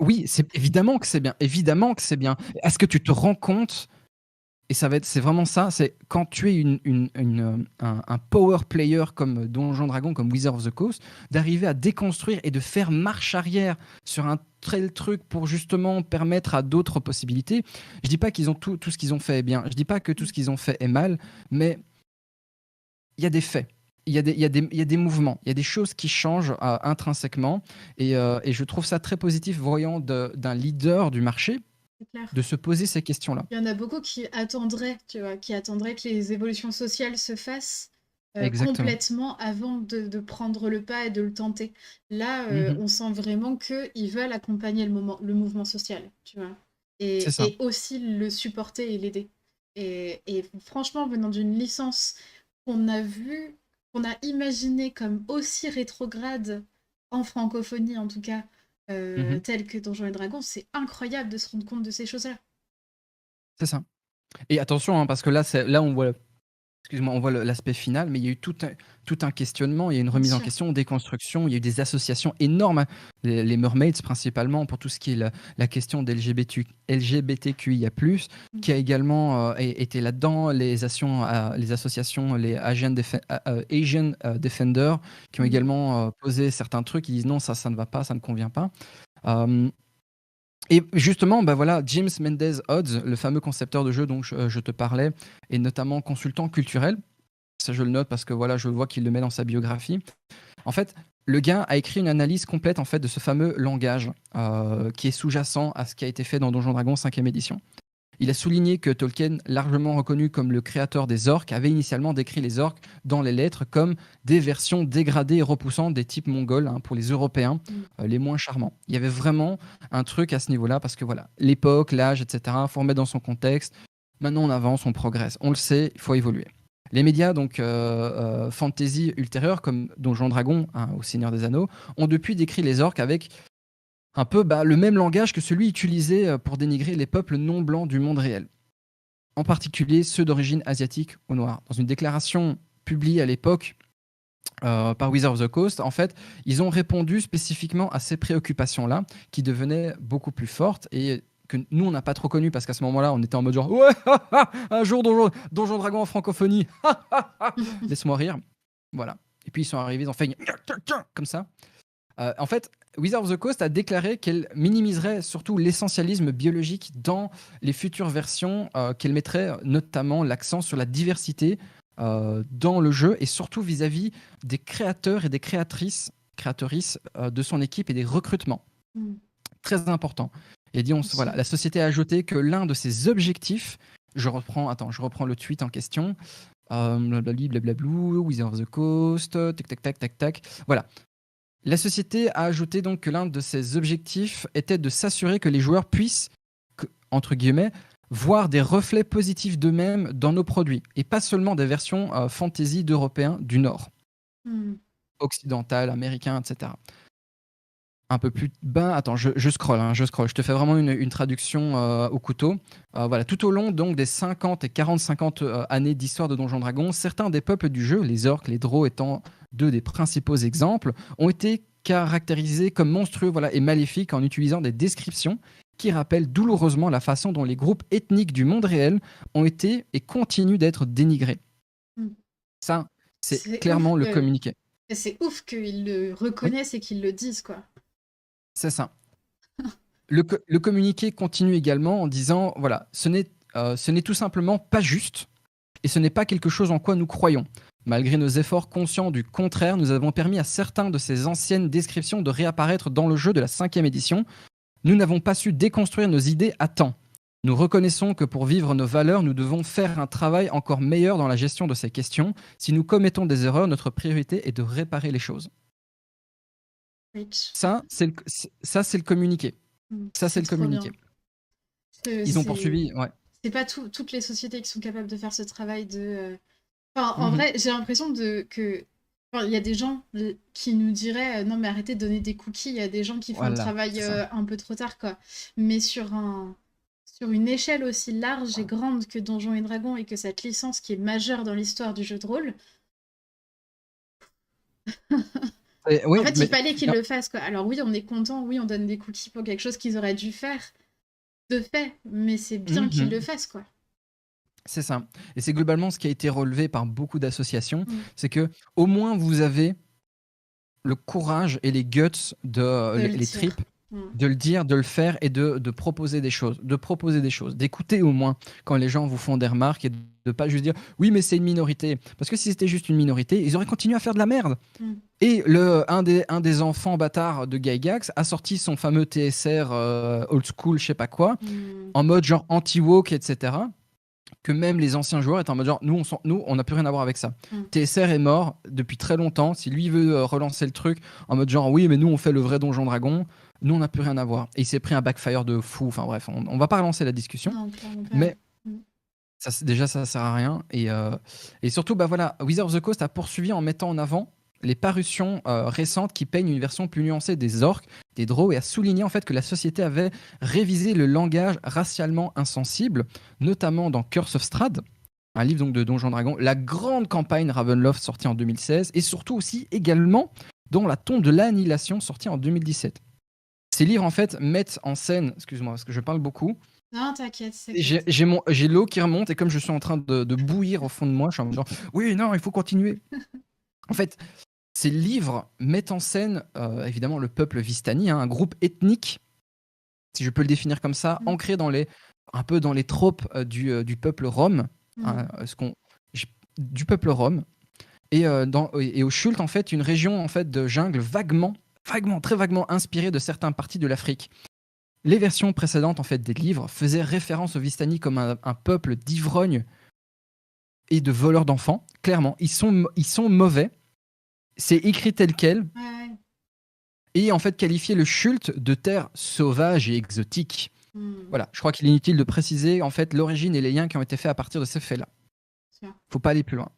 oui, c'est évidemment que c'est bien, évidemment que c'est bien. Est-ce que tu te rends compte et c'est vraiment ça, c'est quand tu es un power player comme Donjon Dragon, comme Wizard of the Coast, d'arriver à déconstruire et de faire marche arrière sur un tel truc pour justement permettre à d'autres possibilités. Je dis pas qu'ils ont tout ce qu'ils ont fait est bien, je dis pas que tout ce qu'ils ont fait est mal, mais il y a des faits. Il y a des mouvements, il y a des choses qui changent intrinsèquement et je trouve ça très positif voyant d'un leader du marché C'est clair. de se poser ces questions-là. Il y en a beaucoup qui attendraient, tu vois, qui attendraient que les évolutions sociales se fassent Exactement. complètement avant de prendre le pas et de le tenter. Là, Mhm. on sent vraiment qu'ils veulent accompagner le mouvement social, tu vois, C'est ça. et aussi le supporter et l'aider. Et franchement, venant d'une licence qu'on a vue qu'on a imaginé comme aussi rétrograde, en francophonie en tout cas, Mhm. tel que Donjons et Dragons, c'est incroyable de se rendre compte de ces choses-là. C'est ça. Et attention, hein, parce que là on voit, excuse-moi, on voit l'aspect final, mais il y a eu tout un questionnement, il y a une Bien remise en sûr. question, déconstruction, il y a eu des associations énormes, hein, les Mermaids principalement, pour tout ce qui est la question des LGBTQIA+, Mm. qui a également été là-dedans, les associations, les Asian Defender, qui ont Mm. également posé certains trucs, qui disent non, ça ne va pas, ça ne convient pas. Euh, et justement, bah voilà, James Mendez Hodges, le fameux concepteur de jeu dont je te parlais, et notamment consultant culturel. Ça, je le note parce que voilà, je vois qu'il le met dans sa biographie. En fait, le gars a écrit une analyse complète en fait de ce fameux langage qui est sous-jacent à ce qui a été fait dans Donjons Dragons 5e édition. Il a souligné que Tolkien, largement reconnu comme le créateur des orques, avait initialement décrit les orques dans les lettres comme des versions dégradées et repoussantes des types mongols, hein, pour les Européens Mm. les moins charmants. Il y avait vraiment un truc à ce niveau-là parce que voilà, l'époque, l'âge, etc. Il faut remettre dans son contexte. Maintenant, on avance, on progresse. On le sait, il faut évoluer. Les médias donc fantasy ultérieurs comme Donjons Dragons, hein, au Seigneur des Anneaux ont depuis décrit les orques avec un peu le même langage que celui utilisé pour dénigrer les peuples non blancs du monde réel, en particulier ceux d'origine asiatique ou noire. Dans une déclaration publiée à l'époque par Wizards of the Coast, en fait, ils ont répondu spécifiquement à ces préoccupations-là, qui devenaient beaucoup plus fortes et que nous, on n'a pas trop connu parce qu'à ce moment-là, on était en mode genre ouais, un jour Donjon Dragon en francophonie, laisse-moi rire. Voilà. Et puis ils sont arrivés, ils ont fait comme ça. En fait, Wizards of the Coast a déclaré qu'elle minimiserait surtout l'essentialisme biologique dans les futures versions, qu'elle mettrait notamment l'accent sur la diversité dans le jeu et surtout vis-à-vis des créateurs et des créatrices de son équipe et des recrutements. Mm. Très important. Et dit, Bien voilà, sûr. la société a ajouté que l'un de ses objectifs, je reprends le tweet en question, blablablou, Wizards of the Coast, tac, tac, tac, tac, tac. Voilà. La société a ajouté donc que l'un de ses objectifs était de s'assurer que les joueurs puissent, entre guillemets, voir des reflets positifs d'eux-mêmes dans nos produits, et pas seulement des versions fantasy d'Européens du Nord, Mm. occidental, américain, etc. Un peu plus bas, attends, je scroll, hein, je te fais vraiment une traduction au couteau. Voilà, tout au long donc des 50 et 40-50 années d'histoire de Donjons Dragons, certains des peuples du jeu, les orques, les drôs étant deux des principaux exemples, ont été caractérisés comme monstrueux, voilà, et maléfiques en utilisant des descriptions qui rappellent douloureusement la façon dont les groupes ethniques du monde réel ont été et continuent d'être dénigrés. Mm. Ça, c'est C'est ouf clairement le que communiqué. c'est ouf qu'ils le Oui, reconnaissent et qu'ils le disent, quoi. c'est ça. Le communiqué continue également en disant, voilà, ce n'est tout simplement pas juste et ce n'est pas quelque chose en quoi nous croyons. Malgré nos efforts conscients du contraire, nous avons permis à certains de ces anciennes descriptions de réapparaître dans le jeu de la 5e édition. Nous n'avons pas su déconstruire nos idées à temps. Nous reconnaissons que pour vivre nos valeurs, nous devons faire un travail encore meilleur dans la gestion de ces questions. Si nous commettons des erreurs, notre priorité est de réparer les choses. Rich. C'est le communiqué. Mm. Ça, c'est C'est le trop communiqué. bien. C'est Ils ont c'est- poursuivi, ouais. c'est pas toutes les sociétés qui sont capables de faire ce travail de. Enfin, en Mhm. vrai, j'ai l'impression que. Enfin, il y a des gens qui nous diraient non, mais arrêtez de donner des cookies. Il y a des gens qui font le Voilà, travail c'est ça. un peu trop tard, quoi. Mais sur une échelle aussi large et grande que Donjons et Dragons et que cette licence qui est majeure dans l'histoire du jeu de rôle, en Oui, fait, il mais fallait qu'ils le fassent, quoi. Alors oui, on est content, oui, on donne des cookies pour quelque chose qu'ils auraient dû faire, de fait, mais c'est bien qu'ils le mhm, fassent, quoi. c'est ça. Et c'est globalement ce qui a été relevé par beaucoup d'associations, Mm. c'est que au moins vous avez le courage et les guts De le les dire. tripes Mm. de le dire, de le faire et de proposer des choses, d'écouter au moins quand les gens vous font des remarques et de ne pas juste dire oui mais c'est une minorité. Parce que si c'était juste une minorité, ils auraient continué à faire de la merde. Mm. Et un des enfants bâtards de Gygax a sorti son fameux TSR old school, je sais pas quoi, Mm. en mode genre anti-woke, etc. Que même les anciens joueurs étaient en mode genre nous on n'a plus rien à voir avec ça. Mm. TSR est mort depuis très longtemps. Si lui veut relancer le truc en mode genre oui mais nous on fait le vrai Donjon Dragon, nous on n'a plus rien à voir. Et il s'est pris un backfire de fou. Enfin bref, on va pas relancer la discussion. Non, clairement pas. Mais Mm. Déjà, ça sert à rien. Et surtout, bah voilà, Wizard of the Coast a poursuivi en mettant en avant les parutions récentes qui peignent une version plus nuancée des orques, des drows, et a souligné en fait que la société avait révisé le langage racialement insensible, notamment dans Curse of Strahd, un livre donc de Donjons Dragons, la grande campagne Ravenloft sortie en 2016, et surtout aussi également dans La Tombe de l'Annihilation sortie en 2017. Ces livres en fait mettent en scène, excuse-moi parce que je parle beaucoup, Non, t'inquiète, j'ai t'inquiète. j'ai l'eau qui remonte et comme je suis en train de bouillir au fond de moi, je suis en mode genre, oui, non, il faut continuer. En fait, ces livres mettent en scène évidemment le peuple Vistani, hein, un groupe ethnique, si je peux le définir comme ça, ancré un peu dans les tropes du peuple Rom, hein, du peuple Rom, et au Chult en fait une région en fait de jungle très vaguement inspirée de certaines parties de l'Afrique. Les versions précédentes en fait des livres faisaient référence aux Vistani comme un peuple d'ivrognes et de voleurs d'enfants. Clairement, ils sont mauvais. C'est écrit tel quel. Ouais. Et en fait qualifier le Chult de terre sauvage et exotique. Voilà, je crois qu'il est inutile de préciser en fait l'origine et les liens qui ont été faits à partir de ces faits-là. Faut pas aller plus loin.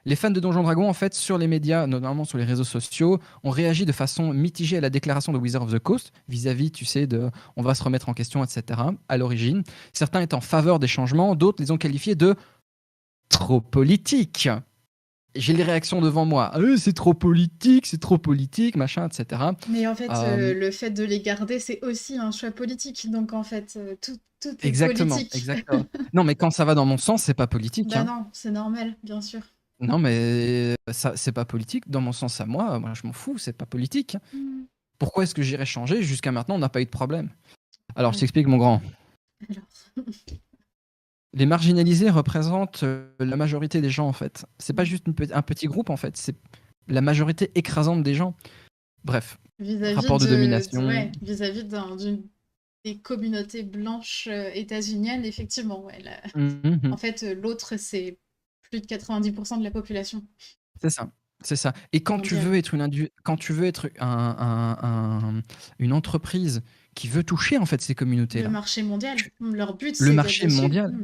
Les fans de Donjons Dragons, en fait, sur les médias, notamment sur les réseaux sociaux, ont réagi de façon mitigée à la déclaration de Wizard of the Coast, vis-à-vis, tu sais, de on va se remettre en question, etc., à l'origine. Certains étaient en faveur des changements, d'autres les ont qualifiés de trop politiques. J'ai les réactions devant moi. C'est trop politique, machin, etc. Mais en fait, le fait de les garder, c'est aussi un choix politique. Donc en fait, tout est Exactement, politique. exactement. Non, mais quand ça va dans mon sens, c'est pas politique. Bah Hein. non, c'est normal, bien sûr. Non, mais ça, c'est pas politique. Dans mon sens à moi, je m'en fous, c'est pas politique. Pourquoi est-ce que j'irais changer? Jusqu'à maintenant, on n'a pas eu de problème. Alors, je t'explique, mon grand. Alors. Les marginalisés représentent la majorité des gens, en fait. C'est pas juste un petit groupe, en fait. C'est la majorité écrasante des gens. Bref, rapport de domination. Ouais, vis-à-vis des communautés blanches états-uniennes, effectivement. Ouais, En fait, l'autre, c'est plus de 90% de la population. C'est ça. C'est ça. Et quand tu veux être une entreprise qui veut toucher en fait ces communautés-là. Le marché mondial. Leur but, c'est le d'être marché dessus. mondial.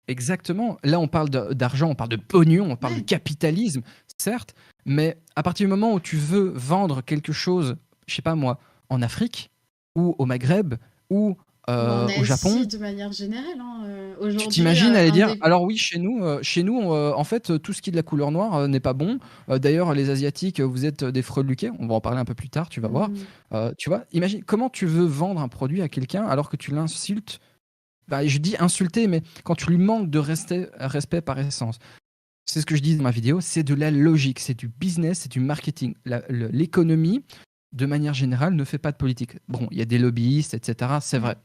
Exactement. Là, on parle d'argent, on parle de pognon, on parle de capitalisme, certes, mais à partir du moment où tu veux vendre quelque chose, je sais pas moi, en Afrique ou au Maghreb ou au Japon, de manière générale. tu t'imagines aller dire alors oui, chez nous en fait tout ce qui est de la couleur noire n'est pas bon. D'ailleurs les asiatiques vous êtes des freluquets, on va en parler un peu plus tard, tu vas voir. Tu vois, imagine comment tu veux vendre un produit à quelqu'un alors que tu l'insultes. Bah, je dis insulter, mais quand tu lui manques de respect par essence. C'est ce que je dis dans ma vidéo, c'est de la logique, c'est du business, c'est du marketing. L'économie, de manière générale, ne fait pas de politique. Bon, il y a des lobbyistes, etc., c'est vrai.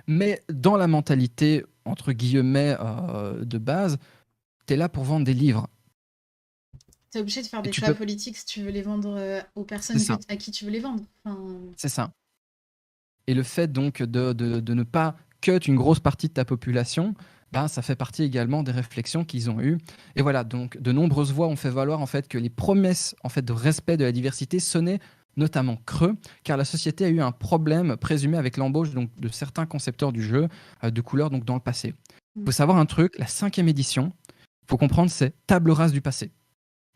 Mais dans la mentalité, entre guillemets, de base, tu es là pour vendre des livres. Tu es obligé de faire des choix politiques si tu veux les vendre aux personnes à qui tu veux les vendre. C'est ça. Et le fait donc de ne pas cut une grosse partie de ta population, ben, ça fait partie également des réflexions qu'ils ont eues. Et voilà, donc de nombreuses voix ont fait valoir en fait que les promesses en fait de respect de la diversité sonnaient notamment creux, car la société a eu un problème présumé avec l'embauche donc de certains concepteurs du jeu de couleur donc dans le passé. Il faut savoir un truc, la 5e édition, il faut comprendre, c'est table rase du passé.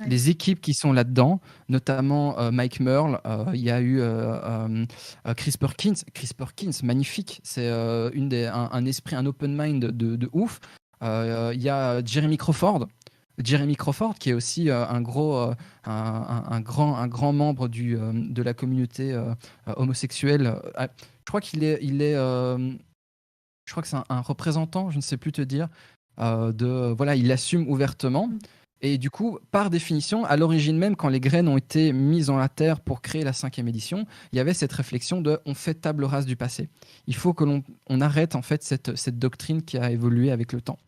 Les équipes qui sont là-dedans, notamment Mike Merle, il y a eu Chris Perkins. Chris Perkins, magnifique. C'est un esprit, un open mind de ouf. Il y a Jeremy Crawford. Jeremy Crawford, qui est aussi un grand membre de la communauté homosexuelle. Je crois qu'il est, je crois que c'est un représentant, je ne sais plus te dire. Voilà, il l'assume ouvertement. Et du coup, par définition, à l'origine même, quand les graines ont été mises dans la terre pour créer la 5e édition, il y avait cette réflexion de on fait table rase du passé. Il faut que l'on arrête en fait cette doctrine qui a évolué avec le temps.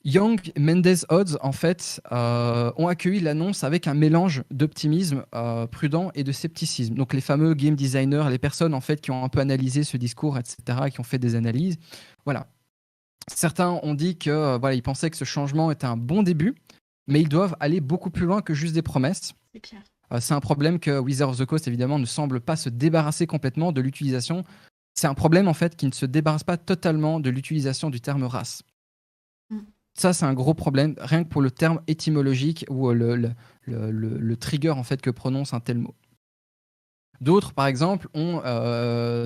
Young, Mendez Odds, en fait, ont accueilli l'annonce avec un mélange d'optimisme prudent et de scepticisme. Donc les fameux game designers, les personnes en fait qui ont un peu analysé ce discours, etc., qui ont fait des analyses, voilà. Certains ont dit que voilà, ils pensaient que ce changement était un bon début, mais ils doivent aller beaucoup plus loin que juste des promesses. C'est clair. C'est un problème que Wizard of the Coast, évidemment, ne semble pas se débarrasser complètement de l'utilisation c'est un problème en fait qui ne se débarrasse pas totalement de l'utilisation du terme race. Mm. Ça, c'est un gros problème, rien que pour le terme étymologique ou le trigger en fait que prononce un tel mot. D'autres, par exemple, ont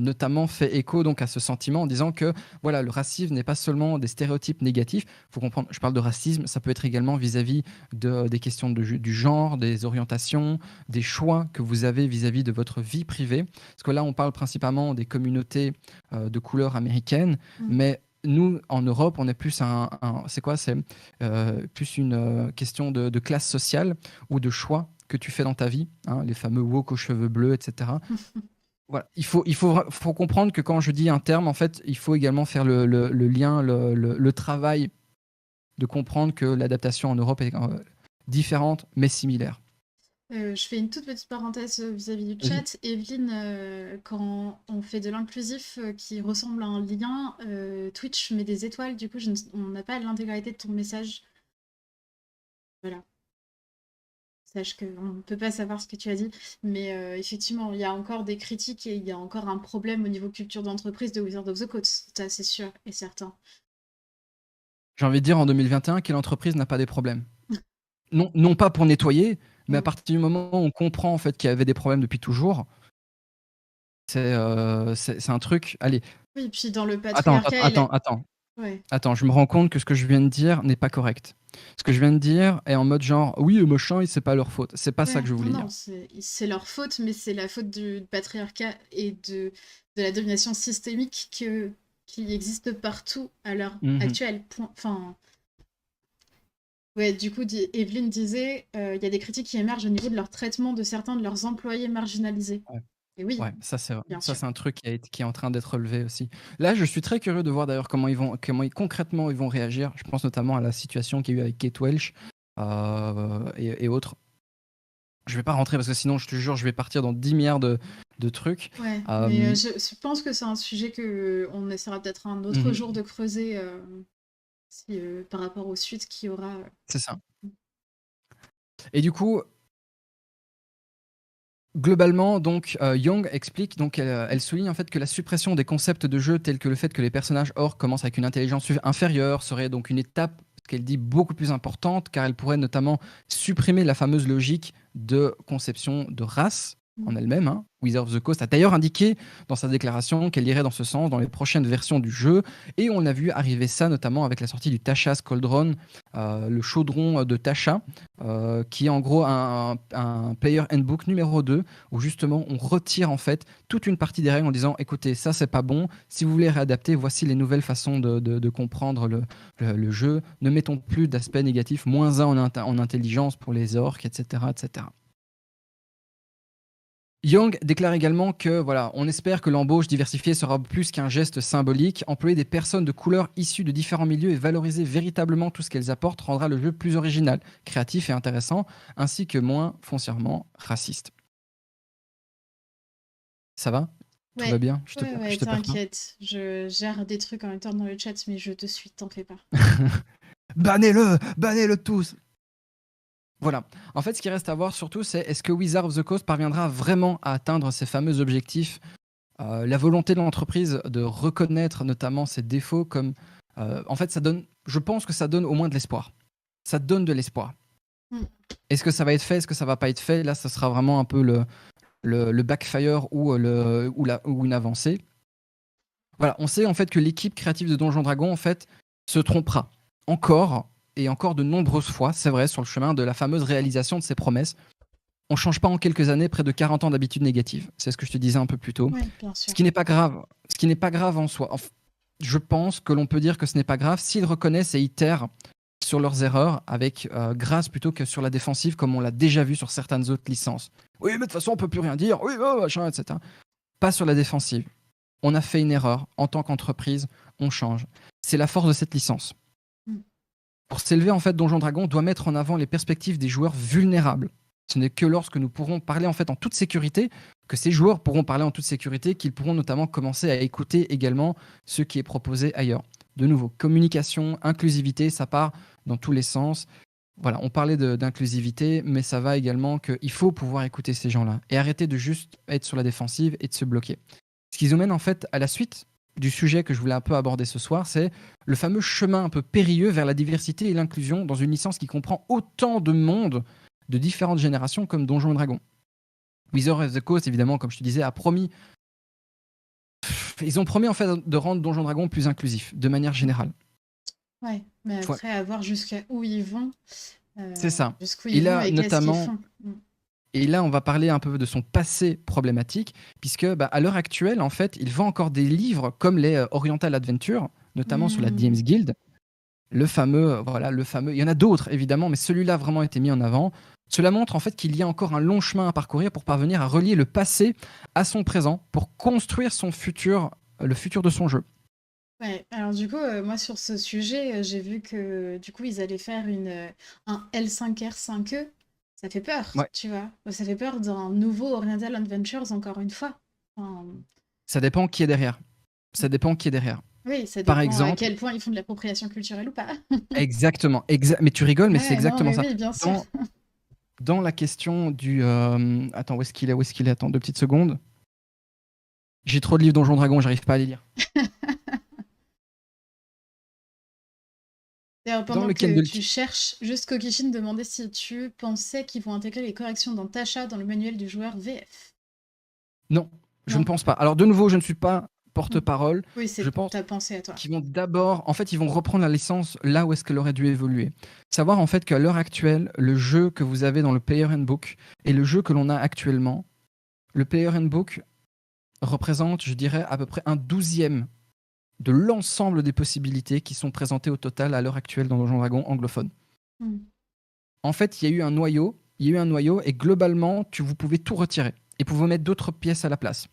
notamment fait écho donc à ce sentiment en disant que voilà, le racisme n'est pas seulement des stéréotypes négatifs. Il faut comprendre, je parle de racisme, ça peut être également vis-à-vis des questions du genre, des orientations, des choix que vous avez vis-à-vis de votre vie privée. Parce que là, on parle principalement des communautés de couleur américaine, mais nous, en Europe, on est plus c'est quoi? C'est plus une question de classe sociale ou de choix que tu fais dans ta vie, hein, les fameux woke aux cheveux bleus, etc. Voilà. Il faut comprendre que quand je dis un terme, en fait, il faut également faire le lien, le travail de comprendre que l'adaptation en Europe est différente, mais similaire. Je fais une toute petite parenthèse vis-à-vis du Vas-y. chat. Evelyne, quand on fait de l'inclusif qui ressemble à un lien, Twitch met des étoiles, du coup on n'a pas l'intégralité de ton message. Voilà. Sache qu'on ne peut pas savoir ce que tu as dit, mais effectivement, il y a encore des critiques et il y a encore un problème au niveau culture d'entreprise de Wizard of the Coast, ça c'est sûr et certain. J'ai envie de dire en 2021, quelle entreprise n'a pas des problèmes? Non pas pour nettoyer, mais à partir du moment où on comprend en fait qu'il y avait des problèmes depuis toujours, c'est un truc. Allez, Oui, puis dans le attends, patriarcat, ouais. attends, je me rends compte que ce que je viens de dire n'est pas correct. Ce que je viens de dire est en mode genre, oui, machin, c'est pas leur faute. C'est pas ça Ouais, que je voulais dire. non, c'est leur faute, mais c'est la faute du patriarcat et de la domination systémique qui existe partout à l'heure Mhm. actuelle. Enfin, ouais, du coup, Evelyne disait, il y a des critiques qui émergent au niveau de leur traitement de certains de leurs employés marginalisés. Ouais. Et oui, Ouais, ça c'est vrai. bien Ça sûr. c'est un truc qui est en train d'être relevé aussi. Là, je suis très curieux de voir d'ailleurs concrètement ils vont réagir. Je pense notamment à la situation qu'il y a eu avec Kate Welch et autres. Je vais pas rentrer parce que sinon, je te jure, je vais partir dans 10 milliards de trucs. Ouais, mais je pense que c'est un sujet que on essaiera peut-être un autre Mhm. jour de creuser par rapport aux suites qu'il y aura. C'est ça. Et du coup, globalement, donc, Young explique, donc elle souligne en fait que la suppression des concepts de jeu tels que le fait que les personnages orques commencent avec une intelligence inférieure serait donc une étape, ce qu'elle dit, beaucoup plus importante, car elle pourrait notamment supprimer la fameuse logique de conception de race en elle-même. Hein. Wizard of the Coast a d'ailleurs indiqué dans sa déclaration qu'elle irait dans ce sens dans les prochaines versions du jeu, et on a vu arriver ça notamment avec la sortie du Tasha's Cauldron, le chaudron de Tasha, qui est en gros un player handbook numéro 2 où justement on retire en fait toute une partie des règles en disant écoutez, ça c'est pas bon, si vous voulez réadapter, voici les nouvelles façons de comprendre le jeu, ne mettons plus d'aspect négatif, moins 1 en intelligence pour les orques, etc. etc. Young déclare également que voilà, on espère que l'embauche diversifiée sera plus qu'un geste symbolique. Employer des personnes de couleur issues de différents milieux et valoriser véritablement tout ce qu'elles apportent rendra le jeu plus original, créatif et intéressant, ainsi que moins foncièrement raciste. Ça va? Tout va Ouais, bien? ouais, Je te perds pas? t'inquiète. Je gère des trucs en même temps dans le chat, mais je te suis, t'en fais pas. Bannez-le! Bannez-le tous! Voilà. En fait, ce qui reste à voir surtout, c'est est-ce que Wizard of the Coast parviendra vraiment à atteindre ses fameux objectifs. La volonté de l'entreprise de reconnaître notamment ses défauts comme... en fait, je pense que ça donne au moins de l'espoir. Ça donne de l'espoir. Mm. Est-ce que ça va être fait? Est-ce que ça va pas être fait? Là, ça sera vraiment un peu le backfire ou une avancée. Voilà, on sait en fait que l'équipe créative de Donjon Dragon en fait se trompera encore et encore de nombreuses fois, c'est vrai, sur le chemin de la fameuse réalisation de ses promesses. On change pas en quelques années près de 40 ans d'habitudes négatives. C'est ce que je te disais un peu plus tôt. Ouais, bien sûr. Ce qui n'est pas grave. Ce qui n'est pas grave en soi. Je pense que l'on peut dire que ce n'est pas grave s'ils reconnaissent et itèrent sur leurs erreurs avec grâce plutôt que sur la défensive comme on l'a déjà vu sur certaines autres licences. Oui, mais de toute façon, on peut plus rien dire. Oui, oh, machin, etc. Pas sur la défensive. On a fait une erreur. En tant qu'entreprise, on change. C'est la force de cette licence. Mm. Pour s'élever, en fait, Donjon Dragon doit mettre en avant les perspectives des joueurs vulnérables. Ce n'est que lorsque nous pourrons parler en fait en toute sécurité que ces joueurs pourront parler en toute sécurité, qu'ils pourront notamment commencer à écouter également ce qui est proposé ailleurs. De nouveau, communication, inclusivité, ça part dans tous les sens. Voilà, on parlait d'inclusivité, mais ça va également qu'il faut pouvoir écouter ces gens-là et arrêter de juste être sur la défensive et de se bloquer. Ce qui nous mène en fait à la suite du sujet que je voulais un peu aborder ce soir, c'est le fameux chemin un peu périlleux vers la diversité et l'inclusion dans une licence qui comprend autant de mondes de différentes générations comme Donjons et Dragons. Wizards of the Coast, évidemment, comme je te disais, ils ont promis en fait de rendre Donjons et Dragons plus inclusif, de manière générale. Ouais, mais Faut- après, à voir jusqu'à où ils vont, C'est ça. jusqu'où Et ils vont là, et qu'est-ce qu'ils notamment, font. et là, on va parler un peu de son passé problématique, puisque à l'heure actuelle, en fait, il vend encore des livres comme les Oriental Adventure, notamment sur la DM's Guild. Le fameux, il y en a d'autres évidemment, mais celui-là a vraiment été mis en avant. Cela montre en fait qu'il y a encore un long chemin à parcourir pour parvenir à relier le passé à son présent, pour construire son futur, le futur de son jeu. Ouais, alors du coup, moi sur ce sujet, j'ai vu que du coup ils allaient faire un L5R5E. Ça fait peur, Ouais, tu vois. Ça fait peur d'un nouveau Oriental Adventures encore une fois. Enfin, ça dépend qui est derrière. Ça dépend qui est derrière. oui, ça Par dépend à exemple, quel point ils font de l'appropriation culturelle ou pas. exactement, mais tu rigoles, mais c'est Ouais, non, exactement mais ça. oui, bien sûr. Dans la question du... Attends, où est-ce qu'il est? Où est-ce qu'il est? Attends, 2 petites secondes. J'ai trop de livres Donjons Dragons, j'arrive pas à les lire. D'ailleurs, Dans pendant le que Kindle... tu cherches, juste Kokishin demandait si tu pensais qu'ils vont intégrer les corrections dans Tasha dans le manuel du joueur VF. Non, je ne Non. pense pas. Alors de nouveau, je ne suis pas porte-parole. Oui, Je c'est pense ta pensée à toi. qu'ils vont d'abord... En fait, ils vont reprendre la licence là où est-ce qu'elle aurait dû évoluer. Savoir en fait qu'à l'heure actuelle, le jeu que vous avez dans le Player Handbook et le jeu que l'on a actuellement, le Player Handbook représente, je dirais, à peu près un 12e de l'ensemble des possibilités qui sont présentées au total à l'heure actuelle dans Donjons Dragons anglophone. Mm. En fait, il y a eu un noyau, et globalement, vous pouvez tout retirer et pouvez mettre d'autres pièces à la place.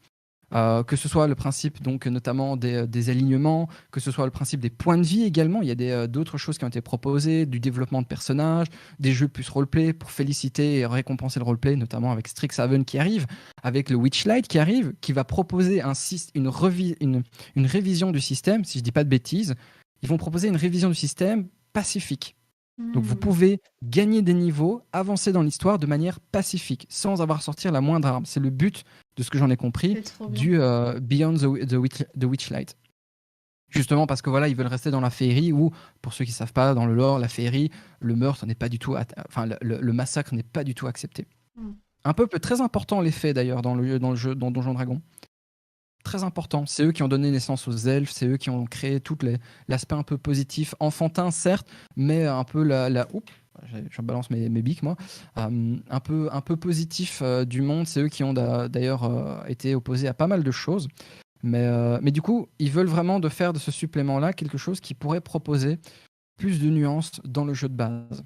Que ce soit le principe donc notamment des alignements, que ce soit le principe des points de vie également. Il y a d'autres choses qui ont été proposées, du développement de personnages, des jeux plus roleplay pour féliciter et récompenser le roleplay, notamment avec Strixhaven qui arrive, avec le Witchlight qui arrive, qui va proposer une révision du système, si je dis pas de bêtises. Ils vont proposer une révision du système pacifique. Donc vous Mm. pouvez gagner des niveaux, avancer dans l'histoire de manière pacifique, sans avoir à sortir la moindre arme. C'est le but, de ce que j'en ai compris, C'est trop bien. du Beyond the Witchlight. Justement parce que voilà, ils veulent rester dans la féerie où, pour ceux qui ne savent pas, dans le lore, la féerie, le meurtre n'est pas du tout, le massacre n'est pas du tout accepté. Mm. Un peuple très important les fait d'ailleurs dans le jeu, dans Donjons Dragons. Très important. C'est eux qui ont donné naissance aux elfes, c'est eux qui ont créé tout l'aspect un peu positif, enfantin certes, mais un peu oups, je balance mes bics moi, un peu positif du monde. C'est eux qui ont d'ailleurs été opposés à pas mal de choses. Mais du coup, ils veulent vraiment de faire de ce supplément-là quelque chose qui pourrait proposer plus de nuances dans le jeu de base.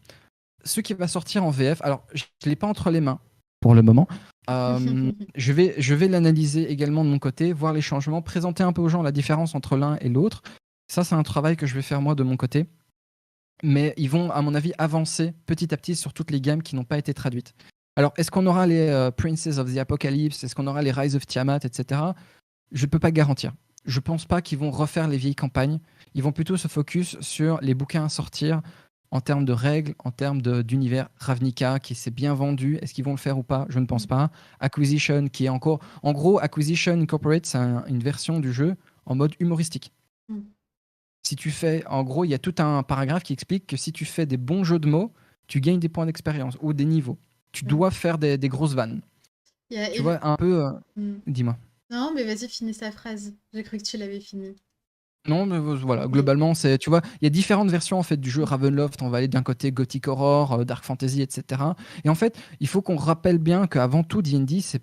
Ce qui va sortir en VF, alors je ne l'ai pas entre les mains pour le moment. Je vais l'analyser également de mon côté, voir les changements, présenter un peu aux gens la différence entre l'un et l'autre. Ça, c'est un travail que je vais faire moi de mon côté. Mais ils vont, à mon avis, avancer petit à petit sur toutes les gammes qui n'ont pas été traduites. Alors, est-ce qu'on aura les Princess of the Apocalypse? Est-ce qu'on aura les Rise of Tiamat, etc. Je ne peux pas garantir. Je ne pense pas qu'ils vont refaire les vieilles campagnes. Ils vont plutôt se focus sur les bouquins à sortir en termes de règles, en termes d'univers. Ravnica qui s'est bien vendu, est-ce qu'ils vont le faire ou pas? Je ne pense pas. Acquisition qui est encore... En gros, Acquisition Incorporate, c'est une version du jeu en mode humoristique. Mm. Si tu fais... En gros, il y a tout un paragraphe qui explique que si tu fais des bons jeux de mots, tu gagnes des points d'expérience ou des niveaux. Tu dois faire des grosses vannes. Tu vois, un peu... Dis-moi. Non, mais vas-y, finis sa phrase. J'ai cru que tu l'avais fini. Non, mais voilà, globalement, c'est, tu vois, il y a différentes versions en fait du jeu Ravenloft. On va aller d'un côté Gothic Horror, Dark Fantasy, etc. Et en fait, il faut qu'on rappelle bien qu'avant tout, D&D, c'est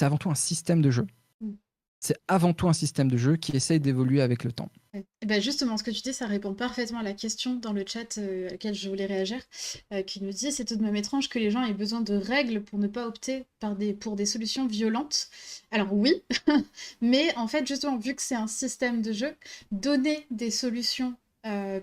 avant tout un système de jeu. Mm. C'est avant tout un système de jeu qui essaye d'évoluer avec le temps. Et ben justement, ce que tu dis, ça répond parfaitement à la question dans le chat à laquelle je voulais réagir, qui nous dit c'est tout de même étrange que les gens aient besoin de règles pour ne pas opter pour des solutions violentes. Alors oui, mais en fait, justement, vu que c'est un système de jeu, donner des solutions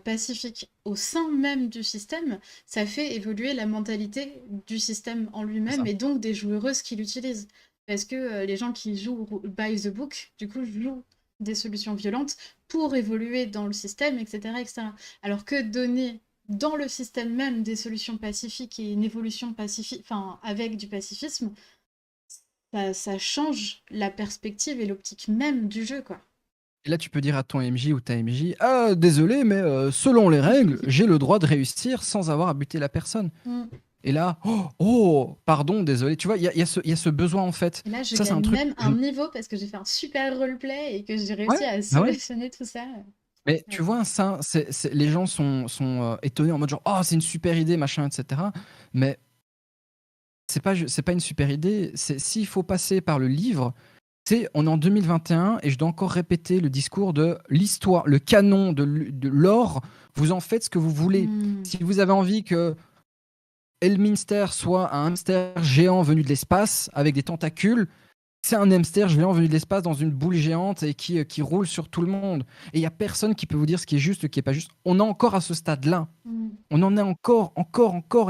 pacifiques au sein même du système, ça fait évoluer la mentalité du système en lui-même et donc des joueuses qui l'utilisent. Parce que les gens qui jouent by the book, du coup, jouent des solutions violentes pour évoluer dans le système, etc., etc. Alors que donner dans le système même des solutions pacifiques et une évolution pacifique, enfin avec du pacifisme, ça change la perspective et l'optique même du jeu, quoi. Et là, tu peux dire à ton MJ ou ta MJ, ah, désolé, mais selon les règles, j'ai le droit de réussir sans avoir à buter la personne. Mm. Et là, oh, pardon, désolé. Tu vois, il y a ce besoin en fait. Et là, je Ça, c'est un gagne truc. même un niveau parce que j'ai fait un super roleplay et que j'ai Ouais, réussi à bah ouais. solutionner tout ça. Mais tu Ouais. vois, ça, les gens sont étonnés en mode genre, oh, c'est une super idée, machin, etc. Mais c'est pas une super idée. S'il faut passer par le livre, on est en 2021 et je dois encore répéter le discours de l'histoire, le canon de l'or. Vous en faites ce que vous voulez. Mm. Si vous avez envie que Elminster soit un hamster géant venu de l'espace avec des tentacules, c'est un hamster géant venu de l'espace dans une boule géante et qui roule sur tout le monde. Et il n'y a personne qui peut vous dire ce qui est juste, ce qui n'est pas juste. On est encore à ce stade-là. Mm. On en est encore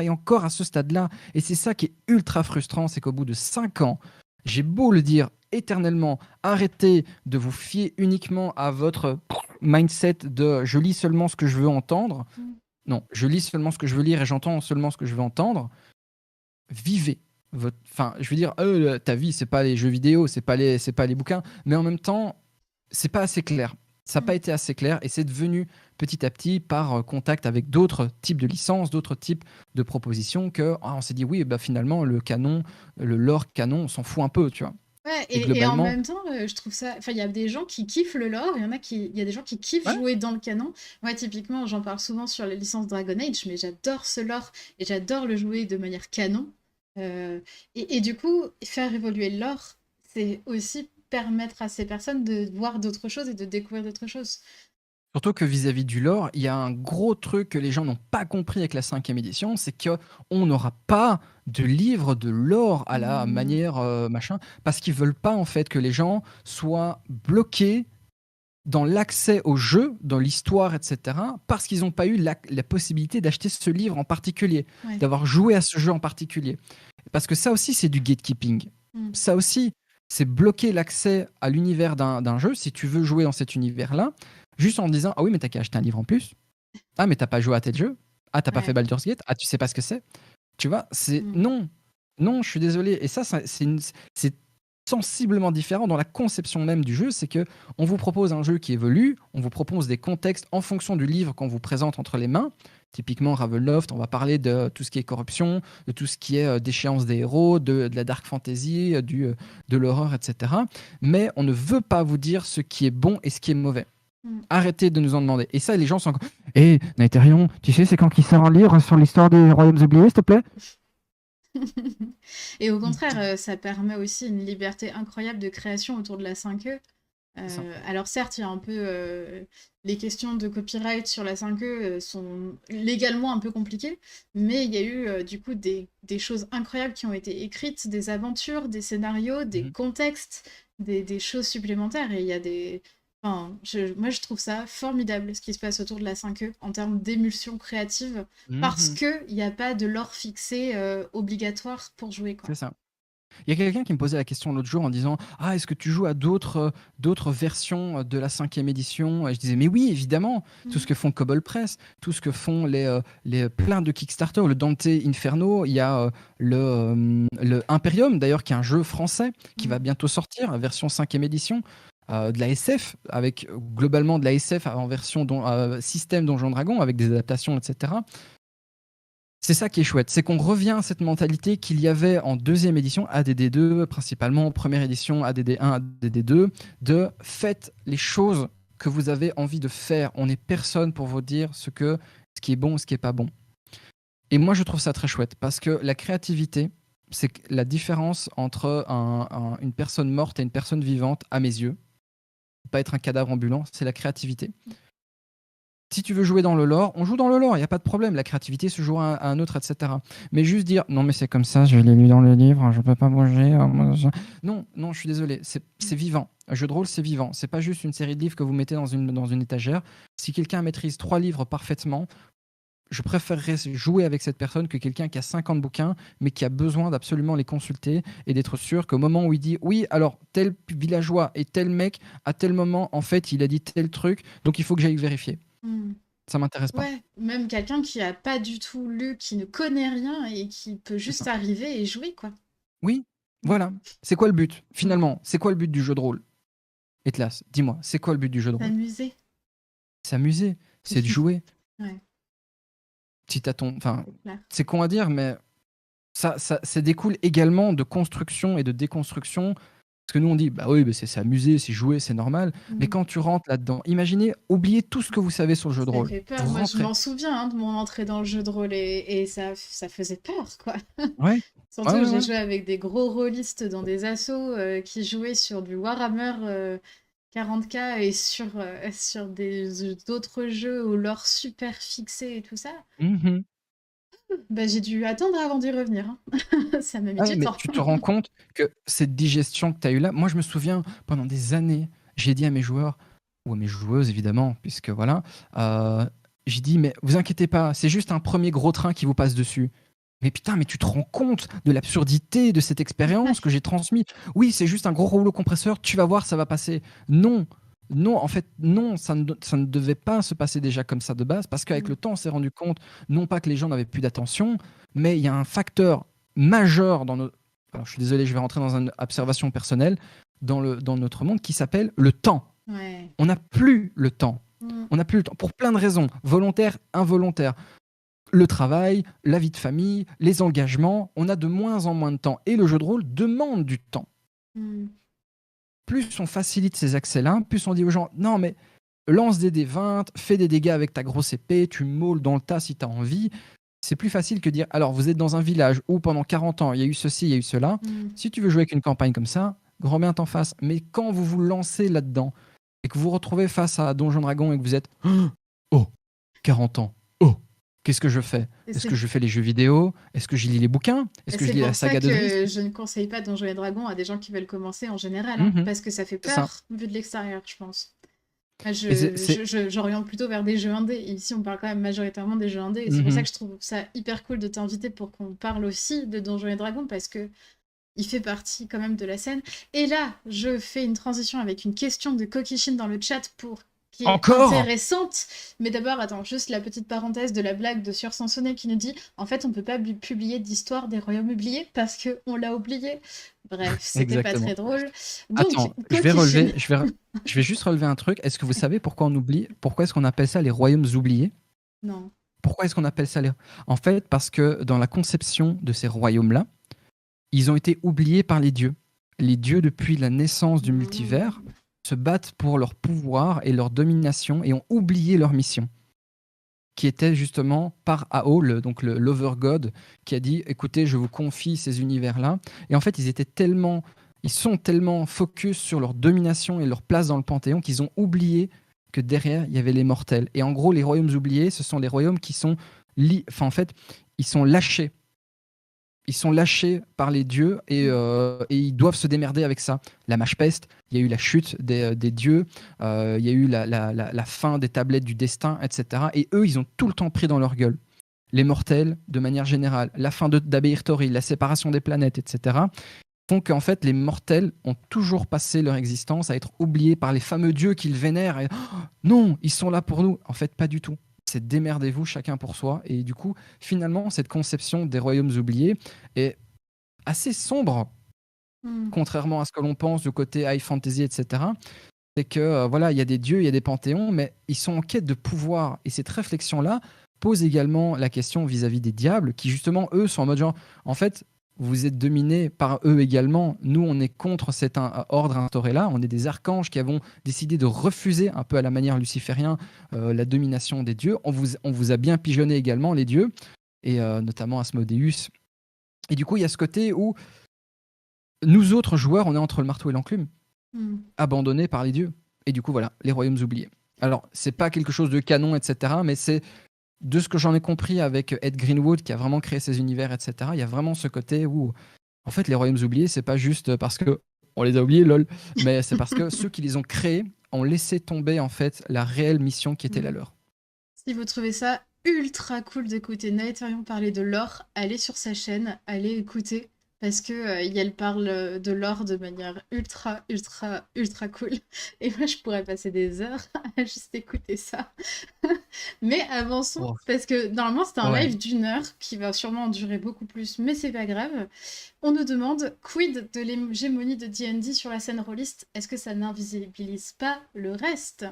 et encore à ce stade-là. Et c'est ça qui est ultra frustrant, c'est qu'au bout de 5 ans, j'ai beau le dire éternellement, arrêtez de vous fier uniquement à votre mindset de je lis seulement ce que je veux entendre. Mm. Non, je lis seulement ce que je veux lire et j'entends seulement ce que je veux entendre. Vivez. Enfin, je veux dire, ta vie, c'est pas les jeux vidéo, c'est pas les bouquins, mais en même temps, c'est pas assez clair. Ça n'a pas Mm. été assez clair et c'est devenu petit à petit par contact avec d'autres types de licences, d'autres types de propositions que on s'est dit oui, bah finalement le canon, le lore canon, on s'en fout un peu, tu vois. Ouais, Et et en globalement, même temps, je trouve ça. Enfin, il y a des gens qui kiffent le lore, il y a des gens qui kiffent ouais, jouer dans le canon. Moi, typiquement, j'en parle souvent sur la licence Dragon Age, mais j'adore ce lore et j'adore le jouer de manière canon. Et du coup, faire évoluer le lore, c'est aussi permettre à ces personnes de voir d'autres choses et de découvrir d'autres choses. surtout que vis-à-vis du lore, il y a un gros truc que les gens n'ont pas compris avec la 5e édition, c'est qu'on n'aura pas de livre de lore à la Hmm. manière machin, parce qu'ils veulent pas en fait que les gens soient bloqués dans l'accès au jeu, dans l'histoire, etc., parce qu'ils n'ont pas eu la possibilité d'acheter ce livre en particulier, Ouais. d'avoir joué à ce jeu en particulier. Parce que ça aussi, c'est du gatekeeping. Hmm. Ça aussi, c'est bloquer l'accès à l'univers d'un jeu, si tu veux jouer dans cet univers-là, juste en disant, ah oui, mais t'as qu'à acheter un livre en plus. Ah, mais t'as pas joué à tel jeu. Ah, t'as pas fait Ouais. Baldur's Gate. Ah, tu sais pas ce que c'est. Tu vois, c'est Hmm. non. Non, je suis désolé. Et ça, c'est sensiblement différent dans la conception même du jeu. C'est que on vous propose un jeu qui évolue, on vous propose des contextes en fonction du livre qu'on vous présente entre les mains. Typiquement, Ravenloft, on va parler de tout ce qui est corruption, de tout ce qui est déchéance des héros, de la dark fantasy, de l'horreur, etc. Mais on ne veut pas vous dire ce qui est bon et ce qui est mauvais. Hmm. Arrêtez de nous en demander. Et ça, les gens sont encore. Eh, Naetherion, tu sais, c'est quand qui sort un livre sur l'histoire des royaumes oubliés, s'il te plaît? Et au contraire, ça permet aussi une liberté incroyable de création autour de la 5e. C'est ça. Alors certes, il y a un peu les questions de copyright sur la 5e sont légalement un peu compliquées, mais il y a eu du coup des choses incroyables qui ont été écrites, des aventures, des scénarios, des Mhm. contextes, des choses supplémentaires. Et il y a des... Enfin, moi, je trouve ça formidable ce qui se passe autour de la 5e en termes d'émulsion créative, parce Mhm. qu'il n'y a pas de lore fixé obligatoire pour jouer, quoi. C'est ça. Il y a quelqu'un qui me posait la question l'autre jour en disant ah, est-ce que tu joues à d'autres versions de la 5e édition? Et je disais mais oui, évidemment, tout ce Mhm. que font Cobble Press, tout ce que font les plein de Kickstarter, le Dante Inferno, il y a le Imperium d'ailleurs, qui est un jeu français qui va Mhm. bientôt sortir, version 5e édition. De la SF, avec globalement de la SF en version système Donjon Dragon, avec des adaptations, etc. C'est ça qui est chouette, c'est qu'on revient à cette mentalité qu'il y avait en 2e édition, ADD2 principalement, première édition ADD1, ADD2, de faites les choses que vous avez envie de faire. On n'est personne pour vous dire ce qui est bon, ce qui est pas bon. Et moi, je trouve ça très chouette parce que la créativité, c'est la différence entre une personne morte et une personne vivante, à mes yeux. Pas être un cadavre ambulant, c'est la créativité. Si tu veux jouer dans le lore, on joue dans le lore, il n'y a pas de problème. La créativité se joue à un autre, etc. Mais juste dire, non, mais c'est comme ça, je l'ai lu dans le livre, je ne peux pas bouger. Non, non, je suis désolé, c'est vivant. Un jeu de rôle, c'est vivant. C'est pas juste une série de livres que vous mettez dans une étagère. Si quelqu'un maîtrise 3 livres parfaitement, je préférerais jouer avec cette personne que quelqu'un qui a 50 bouquins, mais qui a besoin d'absolument les consulter et d'être sûr qu'au moment où il dit oui, alors tel villageois et tel mec, à tel moment, en fait, il a dit tel truc, donc il faut que j'aille vérifier. Mhm. Ça m'intéresse pas. Ouais, même quelqu'un qui a pas du tout lu, qui ne connaît rien et qui peut C'est ça. juste arriver et jouer, quoi. Oui, Voilà. C'est quoi le but finalement? C'est quoi le but du jeu de rôle? Etlas, dis-moi, c'est quoi le but du jeu de rôle? S'amuser. S'amuser, c'est de jouer. Ouais, Si t'as ton, enfin, c'est clair. c'est con à dire, mais ça découle également de construction et de déconstruction. Parce que nous, on dit, bah oui, bah c'est s'amuser, c'est jouer, c'est normal. Mais Mm. quand tu rentres là-dedans, imaginez, oubliez tout ce que vous savez sur le jeu de Ça rôle. fait peur. Vous Moi, je rentrez. m'en souviens de mon entrée dans le jeu de rôle et ça faisait peur, quoi. Ouais, ouais, Surtout que ouais, j'ai ouais. joué avec des gros rôlistes dans des assos qui jouaient sur du Warhammer 40K et sur d'autres jeux où l'or super fixé et tout ça. Mhm. Bah, j'ai dû attendre avant d'y revenir, hein. Ça m'a mis Ah ouais, du mais temps. tu te rends compte que cette digestion que tu as eue là, moi je me souviens pendant des années, j'ai dit à mes joueurs, ou à mes joueuses évidemment, puisque voilà, euh, j'ai dit, mais vous inquiétez pas, c'est juste un premier gros train qui vous passe dessus. Mais putain, mais tu te rends compte de l'absurdité de cette expérience que j'ai transmise? Oui, c'est juste un gros rouleau compresseur, tu vas voir, ça va passer. Non, non, en fait, non, ça ne devait pas se passer déjà comme ça de base, parce qu'avec Mm. le temps, on s'est rendu compte, non pas que les gens n'avaient plus d'attention, mais il y a un facteur majeur dans notre... Alors, je suis désolé, je vais rentrer dans une observation personnelle, dans notre monde, qui s'appelle le temps. Ouais. On n'a plus le temps. Mm. On n'a plus le temps, pour plein de raisons, volontaires, involontaires. Le travail, la vie de famille, les engagements, on a de moins en moins de temps. Et le jeu de rôle demande du temps. Mm. Plus on facilite ces accès-là, plus on dit aux gens, non mais lance des dés 20, fais des dégâts avec ta grosse épée, tu maules dans le tas si tu as envie. C'est plus facile que dire, alors vous êtes dans un village où pendant 40 ans, il y a eu ceci, il y a eu cela. Mm. Si tu veux jouer avec une campagne comme ça, grand bien t'en face. Mais quand vous vous lancez là-dedans et que vous vous retrouvez face à Donjon Dragon et que vous êtes, oh, 40 ans, oh, qu'est-ce que je fais? Et Est-ce que c'est je fais les jeux vidéo? Est-ce que je lis les bouquins? Est-ce et que je c'est lis la pour ça saga de Drizzt? que je ne conseille pas Donjons et Dragons à des gens qui veulent commencer en général, hein, Mhm, parce que ça fait c'est ça. peur vu de l'extérieur, je pense. Moi, Et c'est... j'oriente plutôt vers des jeux indés. Et ici, on parle quand même majoritairement des jeux indés. Et c'est pour ça Mhm, que je trouve ça hyper cool de t'inviter pour qu'on parle aussi de Donjons et Dragons, parce que il fait partie quand même de la scène. Et là, je fais une transition avec une question de Kokishin dans le chat qui est encore! intéressante. Mais d'abord, attends, juste la petite parenthèse de la blague de Sur Sansonnet qui nous dit en fait, on peut pas publier d'histoire des royaumes oubliés parce qu'on l'a oublié. Bref, c'était pas Exactement. très drôle. Donc, Attends, Kokishin. je vais juste relever un truc. Est-ce que vous savez pourquoi on oublie, pourquoi est-ce qu'on appelle ça les royaumes oubliés? Non. Pourquoi est-ce qu'on appelle ça les... En fait, parce que dans la conception de ces royaumes-là, ils ont été oubliés par les dieux. Les dieux, depuis la naissance du multivers, Mmh. se battent pour leur pouvoir et leur domination et ont oublié leur mission, qui était justement par Ao, donc le l'Overgod, qui a dit, écoutez, je vous confie ces univers-là. Et en fait, ils sont tellement focus sur leur domination et leur place dans le Panthéon qu'ils ont oublié que derrière, il y avait les mortels. Et en gros, les royaumes oubliés, ce sont les royaumes qui sont... Enfin, en fait, ils sont lâchés. Ils sont lâchés par les dieux et ils doivent se démerder avec ça. La mâche peste, il y a eu la chute des dieux, il y a eu la fin des tablettes du destin, etc. Et eux, ils ont tout le temps pris dans leur gueule. Les mortels, de manière générale, la fin d'Abeir Tori, la séparation des planètes, etc., font qu'en fait, les mortels ont toujours passé leur existence à être oubliés par les fameux dieux qu'ils vénèrent. Et, oh, non, ils sont là pour nous. En fait, pas du tout. C'est démerdez-vous chacun pour soi. Et du coup, finalement, cette conception des royaumes oubliés est assez sombre, Mmh. contrairement à ce que l'on pense du côté high fantasy, etc. C'est que voilà, il y a des dieux, il y a des panthéons, mais ils sont en quête de pouvoir. Et cette réflexion-là pose également la question vis-à-vis des diables, qui justement, eux, sont en mode genre, en fait, vous êtes dominés par eux également. Nous, on est contre cet ordre instauré-là. On est des archanges qui avons décidé de refuser, un peu à la manière luciférien, la domination des dieux. On vous a bien pigeonné également, les dieux, et notamment Asmodeus. Et du coup, il y a ce côté où nous autres joueurs, on est entre le marteau et l'enclume, Mmh. abandonnés par les dieux. Et du coup, voilà, les royaumes oubliés. Alors, c'est pas quelque chose de canon, etc., mais c'est de ce que j'en ai compris avec Ed Greenwood, qui a vraiment créé ces univers, etc., il y a vraiment ce côté où, en fait, les royaumes oubliés, c'est pas juste parce que on les a oubliés, lol, mais c'est parce que ceux qui les ont créés ont laissé tomber, en fait, la réelle mission qui était la Mmh. leur. Si vous trouvez ça ultra cool d'écouter Naetherion parler de lore, allez sur sa chaîne, allez écouter, parce que elle parle de l'or de manière ultra, ultra, ultra cool. Et moi, je pourrais passer des heures à juste écouter ça. Mais avançons, Oh, parce que normalement, c'était un ouais. live d'une heure qui va sûrement en durer beaucoup plus, mais c'est pas grave. On nous demande quid de l'hégémonie de D&D sur la scène rôliste. Est-ce que ça n'invisibilise pas le reste?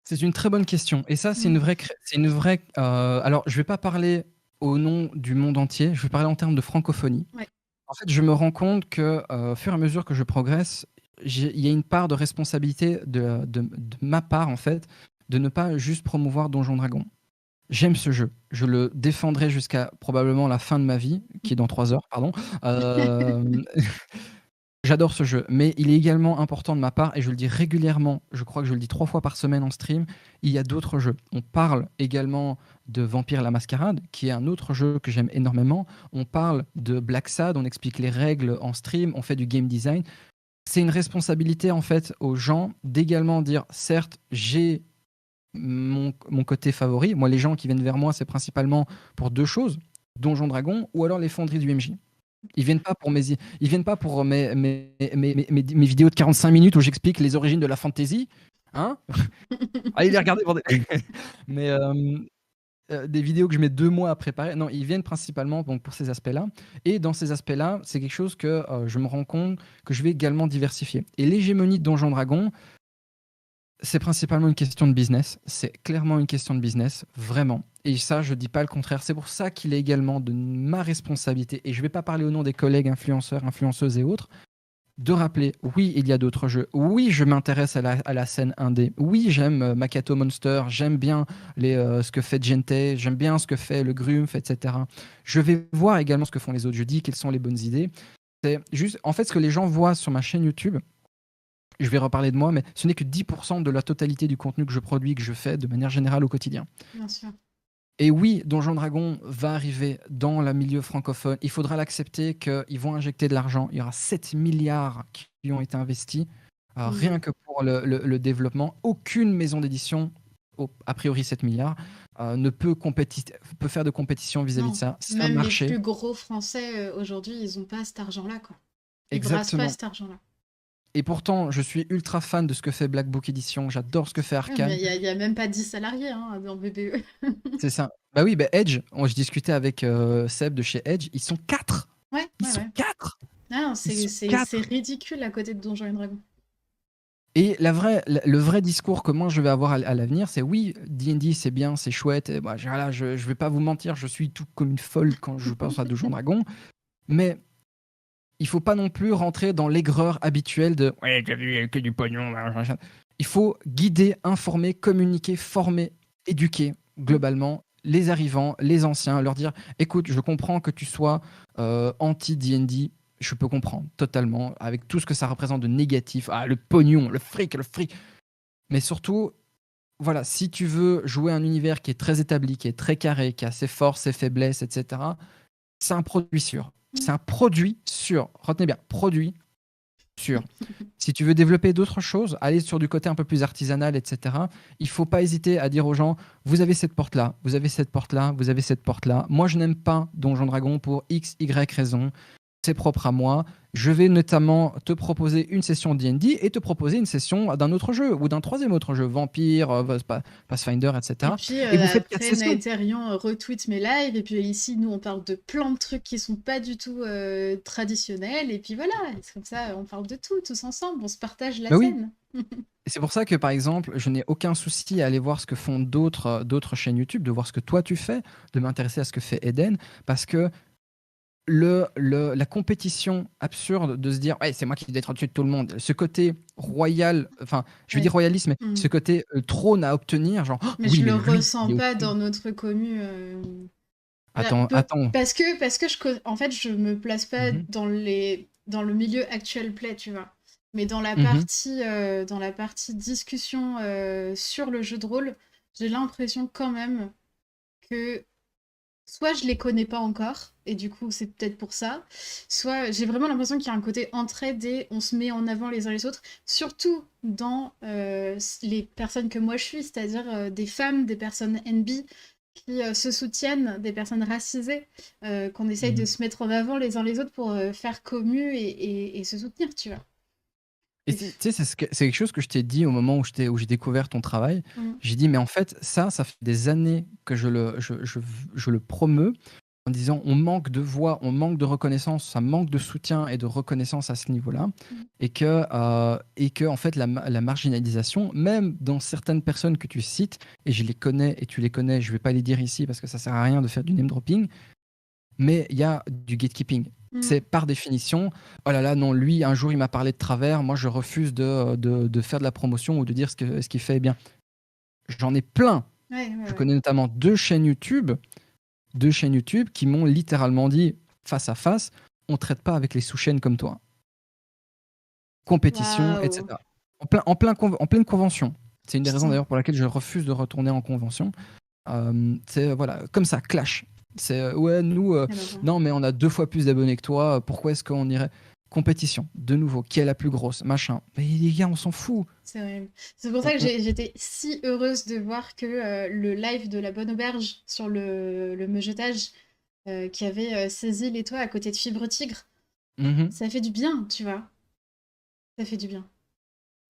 C'est une très bonne question. Et ça, Hmm. c'est une vraie. Alors, je vais pas parler au nom du monde entier. Je vais parler en termes de francophonie. Ouais. En fait, je me rends compte que, au fur et à mesure que je progresse, il y a une part de responsabilité de ma part, en fait, de ne pas juste promouvoir Donjon Dragon. J'aime ce jeu. Je le défendrai jusqu'à probablement la fin de ma vie, qui est dans 3 heures, pardon. Euh, J'adore ce jeu, mais il est également important de ma part, et je le dis régulièrement, je crois que je le dis 3 fois par semaine en stream, il y a d'autres jeux. On parle également de Vampire la Mascarade, qui est un autre jeu que j'aime énormément. On parle de Black Sad, on explique les règles en stream, on fait du game design. C'est une responsabilité en fait aux gens d'également dire, certes, j'ai mon côté favori. Moi, les gens qui viennent vers moi, c'est principalement pour 2 choses, Donjon Dragon ou alors les fonderies du MJ. Ils viennent pas pour mes vidéos de 45 minutes où j'explique les origines de la fantasy. Hein. Allez les regarder, bordel. Mais des vidéos que je mets 2 mois à préparer. Non, ils viennent principalement donc, pour ces aspects-là. Et dans ces aspects-là, c'est quelque chose que je me rends compte que je vais également diversifier. Et l'hégémonie de Donjon Dragon, c'est principalement une question de business. C'est clairement une question de business, vraiment. Et ça, je dis pas le contraire. C'est pour ça qu'il est également de ma responsabilité. Et je vais pas parler au nom des collègues influenceurs, influenceuses et autres. De rappeler, oui, il y a d'autres jeux. Oui, je m'intéresse à la scène indé. Oui, j'aime Makato Monster. J'aime bien ce que fait Gente. J'aime bien ce que fait le Grumpf, etc. Je vais voir également ce que font les autres. Je dis quelles sont les bonnes idées. C'est juste, en fait, ce que les gens voient sur ma chaîne YouTube, je vais reparler de moi, mais ce n'est que 10% de la totalité du contenu que je produis, que je fais de manière générale au quotidien. Bien sûr. Et oui, Donjon Dragon va arriver dans le milieu francophone. Il faudra l'accepter qu'ils vont injecter de l'argent. Il y aura 7 milliards qui ont été investis, Mm. rien que pour le développement. Aucune maison d'édition, a priori 7 milliards, peut faire de compétition vis-à-vis de Non, ça. C'est un même les marché. plus gros français aujourd'hui, ils ont pas cet argent-là, quoi. Ils brassent pas Exactement. cet argent-là. Et pourtant, je suis ultra fan de ce que fait Black Book Edition. J'adore ce que fait Ouais, mais Arcane. il y a même pas 10 salariés hein, dans BBE. C'est ça. Bah oui, bah Edge, je discutais avec Seb de chez Edge, ils sont 4. Ouais, Ils ouais, sont ouais. 4. Non, Ils sont c'est 4. ridicule à côté de Donjons et Dragons. Et le vrai discours que moi je vais avoir à l'avenir, c'est oui, D&D c'est bien, c'est chouette, et bah, voilà, je vais pas vous mentir, je suis tout comme une folle quand je pense à Donjons Dragons, mais il faut pas non plus rentrer dans l'aigreur habituelle de ouais, t'as vu, que du pognon. Machin. Il faut guider, informer, communiquer, former, éduquer globalement les arrivants, les anciens, leur dire écoute, je comprends que tu sois anti-D&D, je peux comprendre totalement, avec tout ce que ça représente de négatif, le pognon, le fric, le fric. Mais surtout, voilà, si tu veux jouer un univers qui est très établi, qui est très carré, qui a ses forces, ses faiblesses, etc., c'est un produit sûr. C'est un produit sûr. Retenez bien, produit sûr. Si tu veux développer d'autres choses, aller sur du côté un peu plus artisanal, etc., il ne faut pas hésiter à dire aux gens, vous avez cette porte-là, vous avez cette porte-là, vous avez cette porte-là. Moi, je n'aime pas Donjon Dragon pour X, Y raison. C'est propre à moi. Je vais notamment te proposer une session D&D et te proposer une session d'un autre jeu ou d'un troisième autre jeu, Vampire, Pathfinder, Et etc. puis Et vous faites 4 après, sessions. Naetherian retweet mes lives, et puis ici, nous, on parle de plein de trucs qui sont pas du tout traditionnels, et puis voilà, c'est comme ça, on parle de tout, tous ensemble, on se partage la Ben oui, scène. et c'est pour ça que, par exemple, je n'ai aucun souci à aller voir ce que font d'autres chaînes YouTube, de voir ce que toi tu fais, de m'intéresser à ce que fait Eden, parce que la compétition absurde de se dire ouais, c'est moi qui dois être au-dessus de tout le monde, ce côté royal, enfin, je vais Ouais. dire royalisme, mais Mm. ce côté trône à obtenir, genre oh, Mais oui, je mais le lui, il ressens est pas au-dessus. dans notre commu. Attends, attends. Parce que en fait, je me place pas Mhm, dans le milieu actuel play, tu vois. Mais mhm. dans la partie discussion sur le jeu de rôle, j'ai l'impression quand même que soit je les connais pas encore, et du coup c'est peut-être pour ça, soit j'ai vraiment l'impression qu'il y a un côté entraide et on se met en avant les uns les autres, surtout dans les personnes que moi je suis, c'est-à-dire des femmes, des personnes NB qui se soutiennent, des personnes racisées, qu'on essaye de Mhm. se mettre en avant les uns les autres pour faire commu et se soutenir, tu vois. Et Et tu sais, c'est quelque chose que je t'ai dit au moment où j'ai découvert ton travail. Mm. J'ai dit, mais en fait, ça fait des années que je le promeux en disant on manque de voix, on manque de reconnaissance, ça manque de soutien et de reconnaissance à ce niveau-là. Mm. Et que en fait, la marginalisation, même dans certaines personnes que tu cites, et je les connais et tu les connais, je ne vais pas les dire ici parce que ça sert à rien de faire du name dropping, mais il y a du gatekeeping. Mm. C'est par définition, oh là là, non, lui, un jour, il m'a parlé de travers, moi, je refuse de faire de la promotion ou de dire ce qu'il fait bien. J'en ai plein. Ouais, ouais, Je ouais. connais notamment deux chaînes YouTube qui m'ont littéralement dit, face à face, on ne traite pas avec les sous-chaînes comme toi. Compétition, Waouh. etc. En pleine convention. C'est une des raisons Putain. d'ailleurs pour laquelle je refuse de retourner en convention. C'est voilà, comme ça, clash. C'est ouais, nous, Quelle horreur. non, mais on a 2 fois plus d'abonnés que toi. Pourquoi est-ce qu'on irait compétition de nouveau? Qui est la plus grosse? Machin. Mais les gars, on s'en fout. C'est horrible. C'est pour ça On- que on- j'étais si heureuse de voir que le live de la Bonne Auberge sur le meugetage qui avait saisi les toits à côté de Fibre Tigre, Mhm. ça fait du bien, tu vois. Ça fait du bien.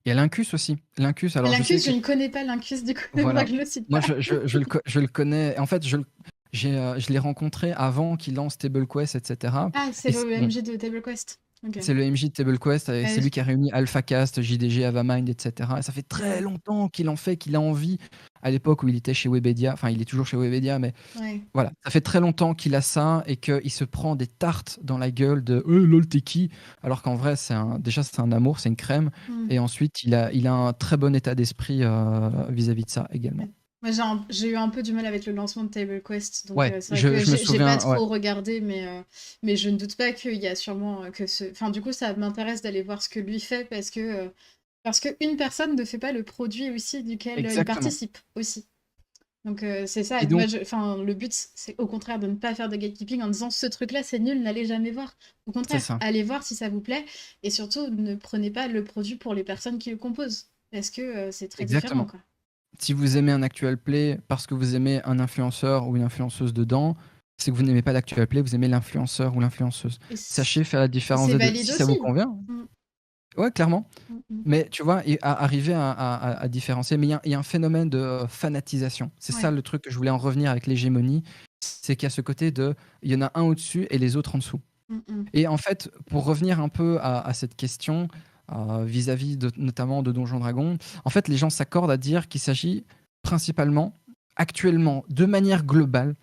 Il y a l'Incus aussi. L'Incus. Alors je sais L'Incus, je que ne connais pas l'Incus, du coup, ne voilà. je le cite Moi, pas. je le connais. En fait, je l'ai rencontré avant qu'il lance TableQuest, etc. Ah, c'est Et le bon, MJ de Table Quest. Ok. c'est le MJ de TableQuest, et c'est Ouais, lui qui a réuni AlphaCast, JDG, Avamind, etc. Et ça fait très ouais, longtemps qu'il en fait, qu'il a envie. À l'époque où il était chez Webedia, enfin, il est toujours chez Webedia, mais ouais. voilà, ça fait très longtemps qu'il a ça et qu'il se prend des tartes dans la gueule de lol, t'es qui? Alors qu'en vrai, déjà, c'est un amour, c'est une crème. Hmm. Et ensuite, il a un très bon état d'esprit vis-à-vis de ça également. Ouais. Moi, j'ai eu un peu du mal avec le lancement de Table Quest, donc Ouais, c'est vrai que je me j'ai pas souviens, ouais, trop regardé, mais je ne doute pas qu'il y a sûrement que ce. Enfin, du coup, ça m'intéresse d'aller voir ce que lui fait parce que une personne ne fait pas le produit aussi duquel il exactement. participe aussi. Donc c'est ça. Et Moi, donc, enfin, le but, c'est au contraire de ne pas faire de gatekeeping en disant ce truc-là, c'est nul, n'allez jamais voir. Au c'est contraire, ça, allez voir si ça vous plaît et surtout ne prenez pas le produit pour les personnes qui le composent parce que c'est très différent, exactement. quoi. Si vous aimez un actual play parce que vous aimez un influenceur ou une influenceuse dedans, c'est que vous n'aimez pas l'actual play, vous aimez l'influenceur ou l'influenceuse. Et Sachez faire la différence c'est des deux. valide Si ça vous aussi. convient, Mm, ouais, clairement. mm, mm. Mais tu vois, et arriver à différencier. Mais il y a un phénomène de fanatisation. C'est ça Ouais. le truc que je voulais en revenir avec l'hégémonie. C'est qu'il y a ce côté de, il y en a un au-dessus et les autres en dessous. Mm, mm. Et en fait, pour revenir un peu à cette question, vis-à-vis notamment de Donjons Dragons, en fait, les gens s'accordent à dire qu'il s'agit principalement, actuellement, de manière globale,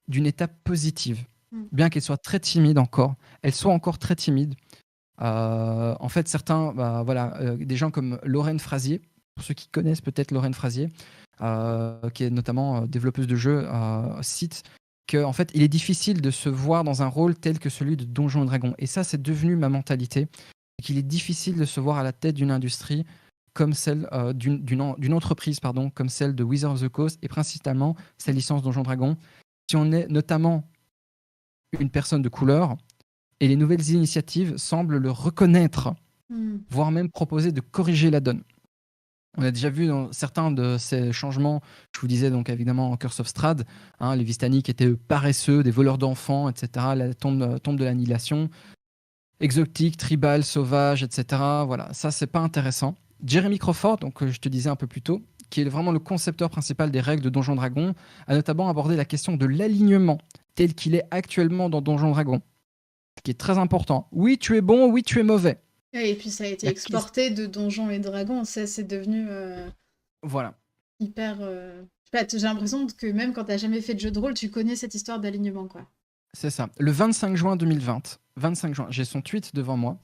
d'une étape positive. Mm. Bien qu'elle soit très timide encore, elle soit encore très timide. En fait, certains, bah, voilà, des gens comme Lorraine Frazier, pour ceux qui connaissent peut-être Lorraine Frazier, qui est notamment développeuse de jeux, cite qu'en fait, il est difficile de se voir dans un rôle tel que celui de Donjons et Dragons. Et ça, c'est devenu ma mentalité, qu'il est difficile de se voir à la tête d'une industrie comme celle d'une entreprise, pardon, comme celle de Wizards of the Coast, et principalement sa licence Donjons et Dragons. Si on est notamment une personne de couleur, et les nouvelles initiatives semblent le reconnaître, Mm. voire même proposer de corriger la donne. On a déjà vu dans certains de ces changements, je vous disais donc évidemment en Curse of Strahd, hein, les Vistani qui étaient paresseux, des voleurs d'enfants, etc., la tombe de l'annihilation, exotique, tribal, sauvage, etc. Voilà, ça c'est pas intéressant. Jeremy Crawford, donc je te disais un peu plus tôt, qui est vraiment le concepteur principal des règles de Donjons Dragon, a notamment abordé la question de l'alignement tel qu'il est actuellement dans Donjons Dragon, ce qui est très important. Oui, tu es bon, oui, tu es mauvais. Ouais, et puis ça a été La question- exporté de Donjons et Dragons, ça c'est devenu Voilà, hyper. Je sais pas, j'ai l'impression que même quand t'as jamais fait de jeu de rôle, tu connais cette histoire d'alignement, quoi. c'est ça. Le 25 juin 2020, 25 juin, j'ai son tweet devant moi.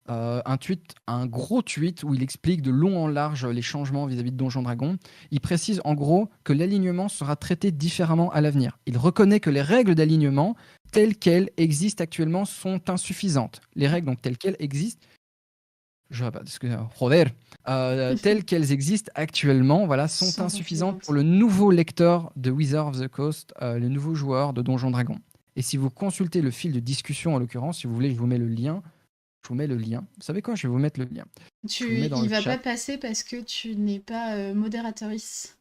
Un gros tweet où il explique de long en large les changements vis-à-vis de Donjons Dragon. Il précise en gros que l'alignement sera traité différemment à l'avenir. Il reconnaît que les règles d'alignement telles qu'elles existent actuellement sont insuffisantes. Les règles donc telles qu'elles existent, je sais pas, joder, telles qu'elles existent actuellement, voilà, sont Sont insuffisantes pour insuffisantes. le nouveau lecteur de Wizards of the Coast, les nouveaux joueurs de Donjons Dragon. Et si vous consultez le fil de discussion, en l'occurrence, si vous voulez, je vous mets le lien. Je vous mets le lien. Vous savez quoi? Je vais vous mettre le lien. Je vous le mets dans Il le va chat. pas passer parce que tu n'es pas modératrice.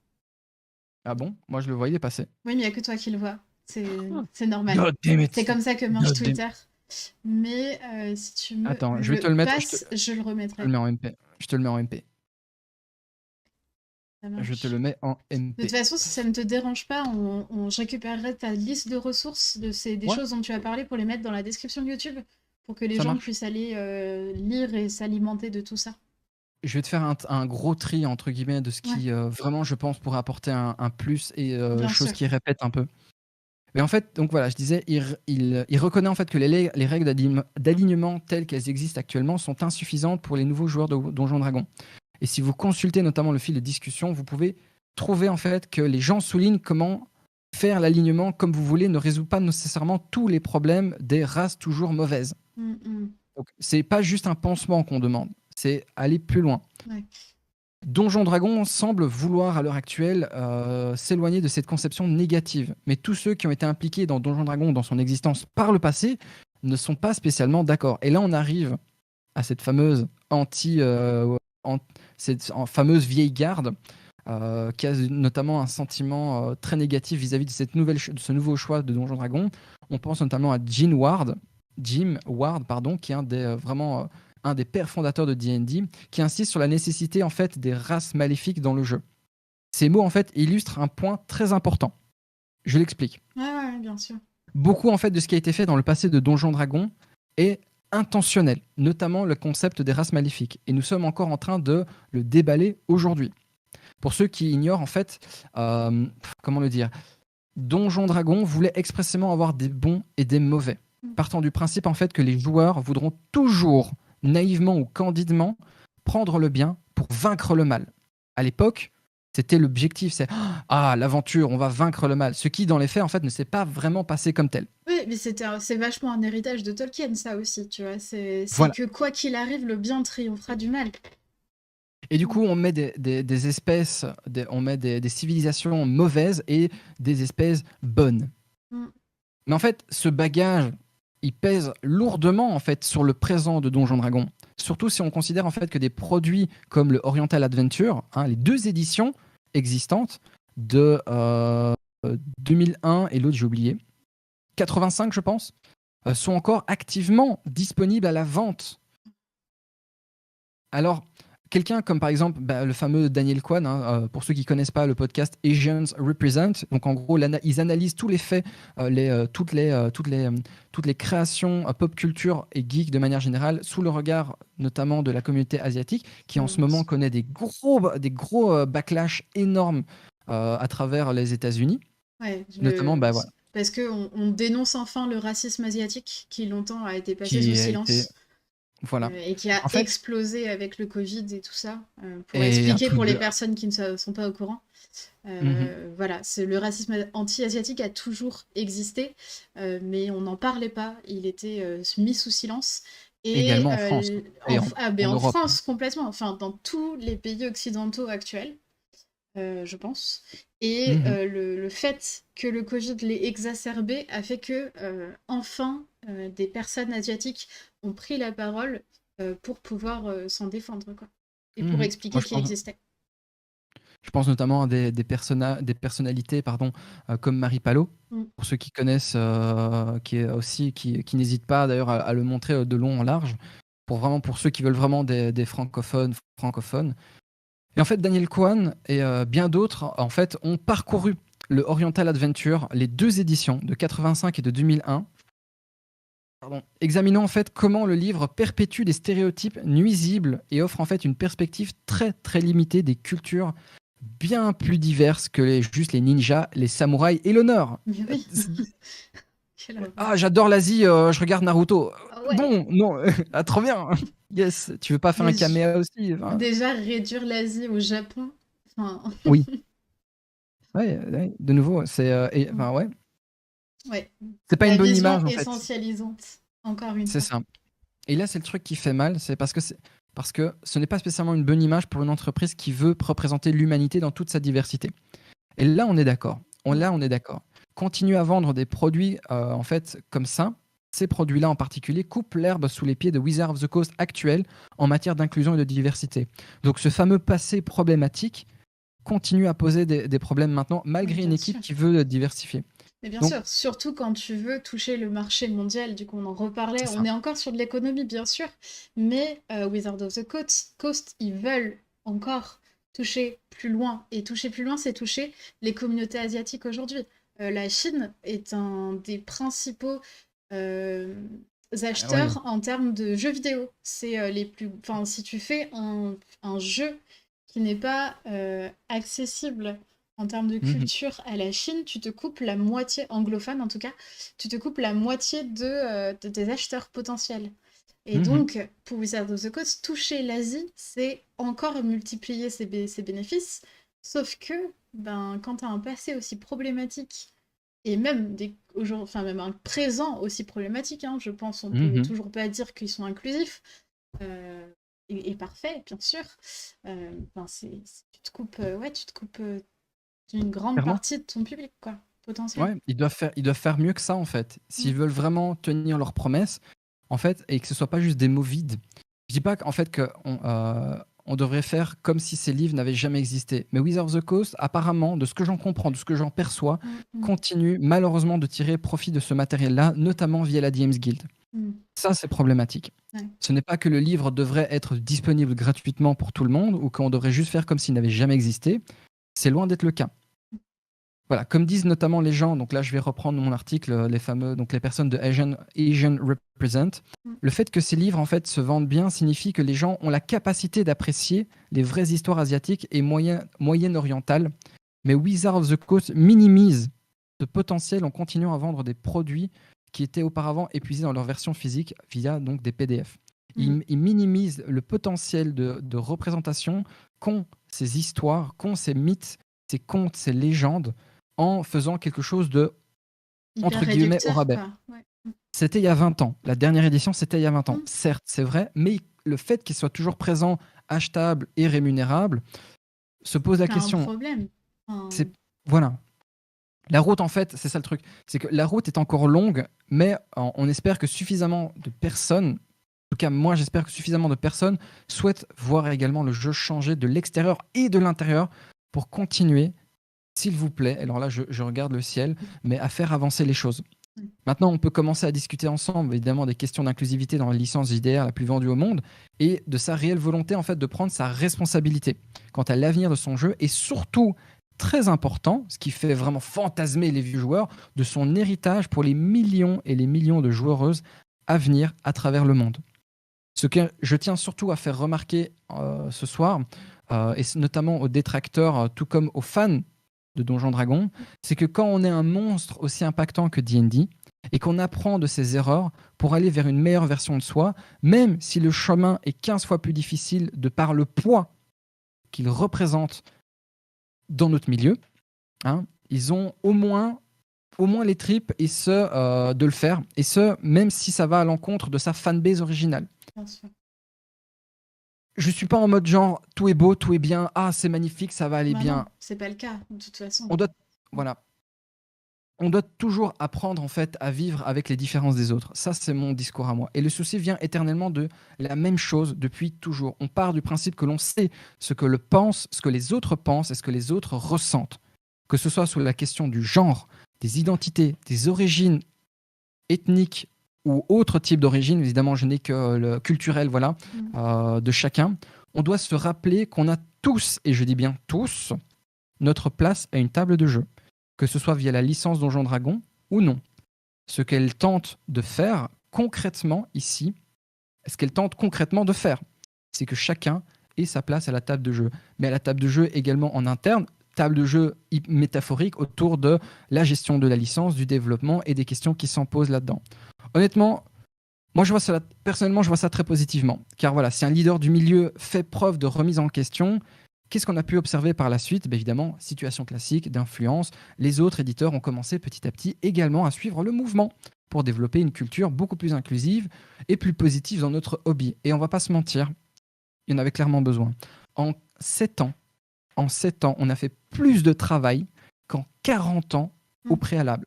Ah bon? Moi, je le voyais passer. Oui, mais il n'y a que toi qui le vois. Ah, C'est normal. God damn C'est it! comme ça que marche God damn. Twitter. Mais si tu me Attends, je vais te le le mettre. passes, je le Je te le remettrai. mets en MP. Je te le mets en MP. Ça Je te marche. le mets en De toute MP. façon, si ça ne te dérange pas, je récupérerai ta liste de ressources des Ouais, choses dont tu as parlé pour les mettre dans la description de YouTube pour que les ça gens marche. puissent aller lire et s'alimenter de tout ça. Je vais te faire un gros tri, entre guillemets, de ce Ouais, qui, vraiment, je pense, pourrait apporter un plus et bien choses sûr. qui répètent un peu. Mais en fait, donc voilà, je disais, il reconnaît en fait que les règles d'alignement telles qu'elles existent actuellement sont insuffisantes pour les nouveaux joueurs de Donjons Dragons. Et si vous consultez notamment le fil de discussion, vous pouvez trouver en fait que les gens soulignent comment faire l'alignement comme vous voulez ne résout pas nécessairement tous les problèmes des races toujours mauvaises. Mm, mm. Donc c'est pas juste un pansement qu'on demande, c'est aller plus loin. Ouais. Donjon Dragon semble vouloir à l'heure actuelle s'éloigner de cette conception négative. Mais tous ceux qui ont été impliqués dans Donjon Dragon dans son existence par le passé ne sont pas spécialement d'accord. Et là, on arrive à cette fameuse cette fameuse vieille garde qui a notamment un sentiment très négatif vis-à-vis de de ce nouveau choix de Donjon Dragon. On pense notamment à Jim Ward, pardon, qui est vraiment un des pères fondateurs de D&D, qui insiste sur la nécessité en fait des races maléfiques dans le jeu. Ces mots en fait illustrent un point très important. Je l'explique. Ouais, bien sûr. Beaucoup en fait de ce qui a été fait dans le passé de Donjon Dragon est intentionnel, notamment le concept des races maléfiques. Et nous sommes encore en train de le déballer aujourd'hui. Pour ceux qui ignorent en fait, comment le dire, Donjon Dragon voulait expressément avoir des bons et des mauvais, partant du principe en fait que les joueurs voudront toujours, naïvement ou candidement, prendre le bien pour vaincre le mal. À l'époque, c'était l'objectif, c'est l'aventure, on va vaincre le mal. Ce qui, dans les faits, en fait, ne s'est pas vraiment passé comme tel. Oui, mais c'est vachement un héritage de Tolkien, ça aussi, tu vois. C'est Voilà. que quoi qu'il arrive, le bien triomphera du mal. Et du coup, on met des espèces, on met des civilisations mauvaises et des espèces bonnes. Mm. Mais en fait, ce bagage, il pèse lourdement en fait sur le présent de Donjon Dragon. Surtout si on considère en fait que des produits comme le Oriental Adventure, les 2 éditions existantes de 2001 et l'autre j'ai oublié, 85 je pense, sont encore activement disponibles à la vente. Alors, quelqu'un comme par exemple le fameux Daniel Kwan, pour ceux qui ne connaissent pas le podcast Asians Represent, donc en gros ils analysent tous les faits, toutes les créations pop culture et geek de manière générale sous le regard notamment de la communauté asiatique qui en ce moment connaît des gros backlash énormes à travers les États-Unis. Ouais, notamment voilà. Parce qu'on dénonce enfin le racisme asiatique qui longtemps a été passé sous silence. Voilà. Et qui a explosé avec le Covid et tout ça. Pour expliquer pour les personnes qui ne sont pas au courant. Voilà, le racisme anti-asiatique a toujours existé, mais on n'en parlait pas. Il était mis sous silence. Et également en France. En France, complètement. Enfin, dans tous les pays occidentaux actuels. Je pense. Et le fait que le Covid l'ait exacerbé a fait que, enfin, des personnes asiatiques ont pris la parole pour pouvoir s'en défendre, quoi. Et pour expliquer ce qui existait. Je pense notamment à des personnalités comme Marie Palot, pour ceux qui connaissent, qui n'hésitent pas d'ailleurs à le montrer de long en large, pour ceux qui veulent vraiment des francophones. Et en fait, Daniel Kwan et bien d'autres en fait, ont parcouru le Oriental Adventure, les 2 éditions de 85 et de 2001, examinant en fait comment le livre perpétue des stéréotypes nuisibles et offre en fait une perspective très très limitée des cultures bien plus diverses que juste les ninjas, les samouraïs et le Nord. Oui. J'adore l'Asie, je regarde Naruto. Ouais. Bon, non, trop bien. Yes, tu veux pas faire un caméo aussi Déjà, réduire l'Asie au Japon. Oui. Ouais, de nouveau, c'est ouais. Ouais. C'est pas une bonne image en fait. Essentialisante, encore une fois. C'est ça. Et là, c'est le truc qui fait mal, c'est parce que ce n'est pas spécialement une bonne image pour une entreprise qui veut représenter l'humanité dans toute sa diversité. Et là, on est d'accord. Continuer à vendre des produits en fait comme ça, ces produits-là en particulier coupent l'herbe sous les pieds de Wizards of the Coast actuel en matière d'inclusion et de diversité. Donc ce fameux passé problématique continue à poser des problèmes maintenant, malgré une bien équipe sûr. qui veut diversifier. Mais bien Donc, sûr, surtout quand tu veux toucher le marché mondial, du coup on en reparlait, c'est on ça. est encore sur de l'économie bien sûr, mais Wizard of the Coast, ils veulent encore toucher plus loin. Et toucher plus loin, c'est toucher les communautés asiatiques aujourd'hui. La Chine est un des principaux euh, Oui. acheteurs en termes de jeux vidéo. C'est les plus... Enfin, si tu fais un jeu qui n'est pas accessible en termes de Mhm. culture à la Chine, tu te coupes la moitié, anglophone en tout cas, tu te coupes la moitié de tes acheteurs potentiels. Et Mhm. donc, pour Wizard of the Coast, toucher l'Asie, c'est encore multiplier ses bénéfices. Sauf que, ben, quand tu as un passé aussi problématique, et même, enfin, même un présent aussi problématique, hein, je pense, on peut Mhm. toujours pas dire qu'ils sont inclusifs, euh, et parfaits, bien sûr. Ben, ouais, tu te coupes d'une grande Clairement. partie de ton public, quoi, potentiel. Ouais, ils doivent faire mieux que ça en fait. Mm. S'ils veulent vraiment tenir leurs promesses, en fait, et que ce soit pas juste des mots vides. Je dis pas qu'en fait on devrait faire comme si ces livres n'avaient jamais existé. Mais Wizard of the Coast, apparemment, de ce que j'en comprends, de ce que j'en perçois, Mm, mm, continue malheureusement de tirer profit de ce matériel-là, notamment via la DM's Guild. mm. Ça, c'est problématique. Ouais. Ce n'est pas que le livre devrait être disponible gratuitement pour tout le monde ou qu'on devrait juste faire comme s'il n'avait jamais existé. C'est loin d'être le cas. Voilà, comme disent notamment les gens, donc là je vais reprendre mon article, les fameux, donc les personnes de Asian Represent. Mm. Le fait que ces livres en fait se vendent bien signifie que les gens ont la capacité d'apprécier les vraies histoires asiatiques et moyen-orientales. Mais Wizard of the Coast minimise ce potentiel en continuant à vendre des produits qui étaient auparavant épuisés dans leur version physique via donc des PDF. Mm. Ils minimisent le potentiel de représentation qu'ont ces histoires, qu'ont ces mythes, ces contes, ces légendes en faisant quelque chose de, Hyper entre guillemets, au réducteur, rabais. quoi. Ouais. C'était il y a 20 ans. La dernière édition, c'était il y a 20 ans. Mm. Certes, c'est vrai, mais le fait qu'il soit toujours présent, achetable et rémunérable, se pose la C'est un question. problème. Enfin, C'est Voilà. La route, en fait, c'est ça le truc. C'est que la route est encore longue, mais on espère que suffisamment de personnes, en tout cas moi j'espère que suffisamment de personnes souhaitent voir également le jeu changer de l'extérieur et de l'intérieur pour continuer, s'il vous plaît, alors là je regarde le ciel, mais à faire avancer les choses. mm. Maintenant, on peut commencer à discuter ensemble, évidemment, des questions d'inclusivité dans la licence JDR la plus vendue au monde et de sa réelle volonté, en fait, de prendre sa responsabilité quant à l'avenir de son jeu et surtout, très important, ce qui fait vraiment fantasmer les vieux joueurs, de son héritage pour les millions et les millions de joueuses à venir à travers le monde. Ce que je tiens surtout à faire remarquer ce soir, et notamment aux détracteurs, tout comme aux fans de Donjons Dragons, c'est que quand on est un monstre aussi impactant que D&D, et qu'on apprend de ses erreurs pour aller vers une meilleure version de soi, même si le chemin est 15 fois plus difficile de par le poids qu'il représente dans notre milieu, hein, ils ont au moins les tripes et de le faire, et ce, même si ça va à l'encontre de sa fanbase originale. Bien sûr. Je suis pas en mode genre tout est beau, tout est bien, ah c'est magnifique, ça va aller Bah bien. non, c'est pas le cas, de toute façon. On doit, voilà, on doit toujours apprendre en fait à vivre avec les différences des autres. Ça c'est mon discours à moi. Et le souci vient éternellement de la même chose depuis toujours. On part du principe que l'on sait ce que ce que les autres pensent et ce que les autres ressentent. Que ce soit sur la question du genre, des identités, des origines ethniques ou autres types d'origines, évidemment je n'ai que le culturel, voilà, de chacun, on doit se rappeler qu'on a tous, et je dis bien tous, notre place à une table de jeu, que ce soit via la licence Donjons Dragons ou non. Ce qu'elle tente de faire concrètement ici, ce qu'elle tente concrètement de faire, c'est que chacun ait sa place à la table de jeu. Mais à la table de jeu également en interne, table de jeu métaphorique autour de la gestion de la licence, du développement et des questions qui s'en posent là-dedans. Honnêtement, moi personnellement, je vois ça très positivement. Car voilà, si un leader du milieu fait preuve de remise en question, qu'est-ce qu'on a pu observer par la suite? Évidemment, situation classique d'influence. Les autres éditeurs ont commencé petit à petit également à suivre le mouvement pour développer une culture beaucoup plus inclusive et plus positive dans notre hobby. Et on va pas se mentir, il y en avait clairement besoin. En 7 ans, on a fait plus de travail qu'en 40 ans au préalable.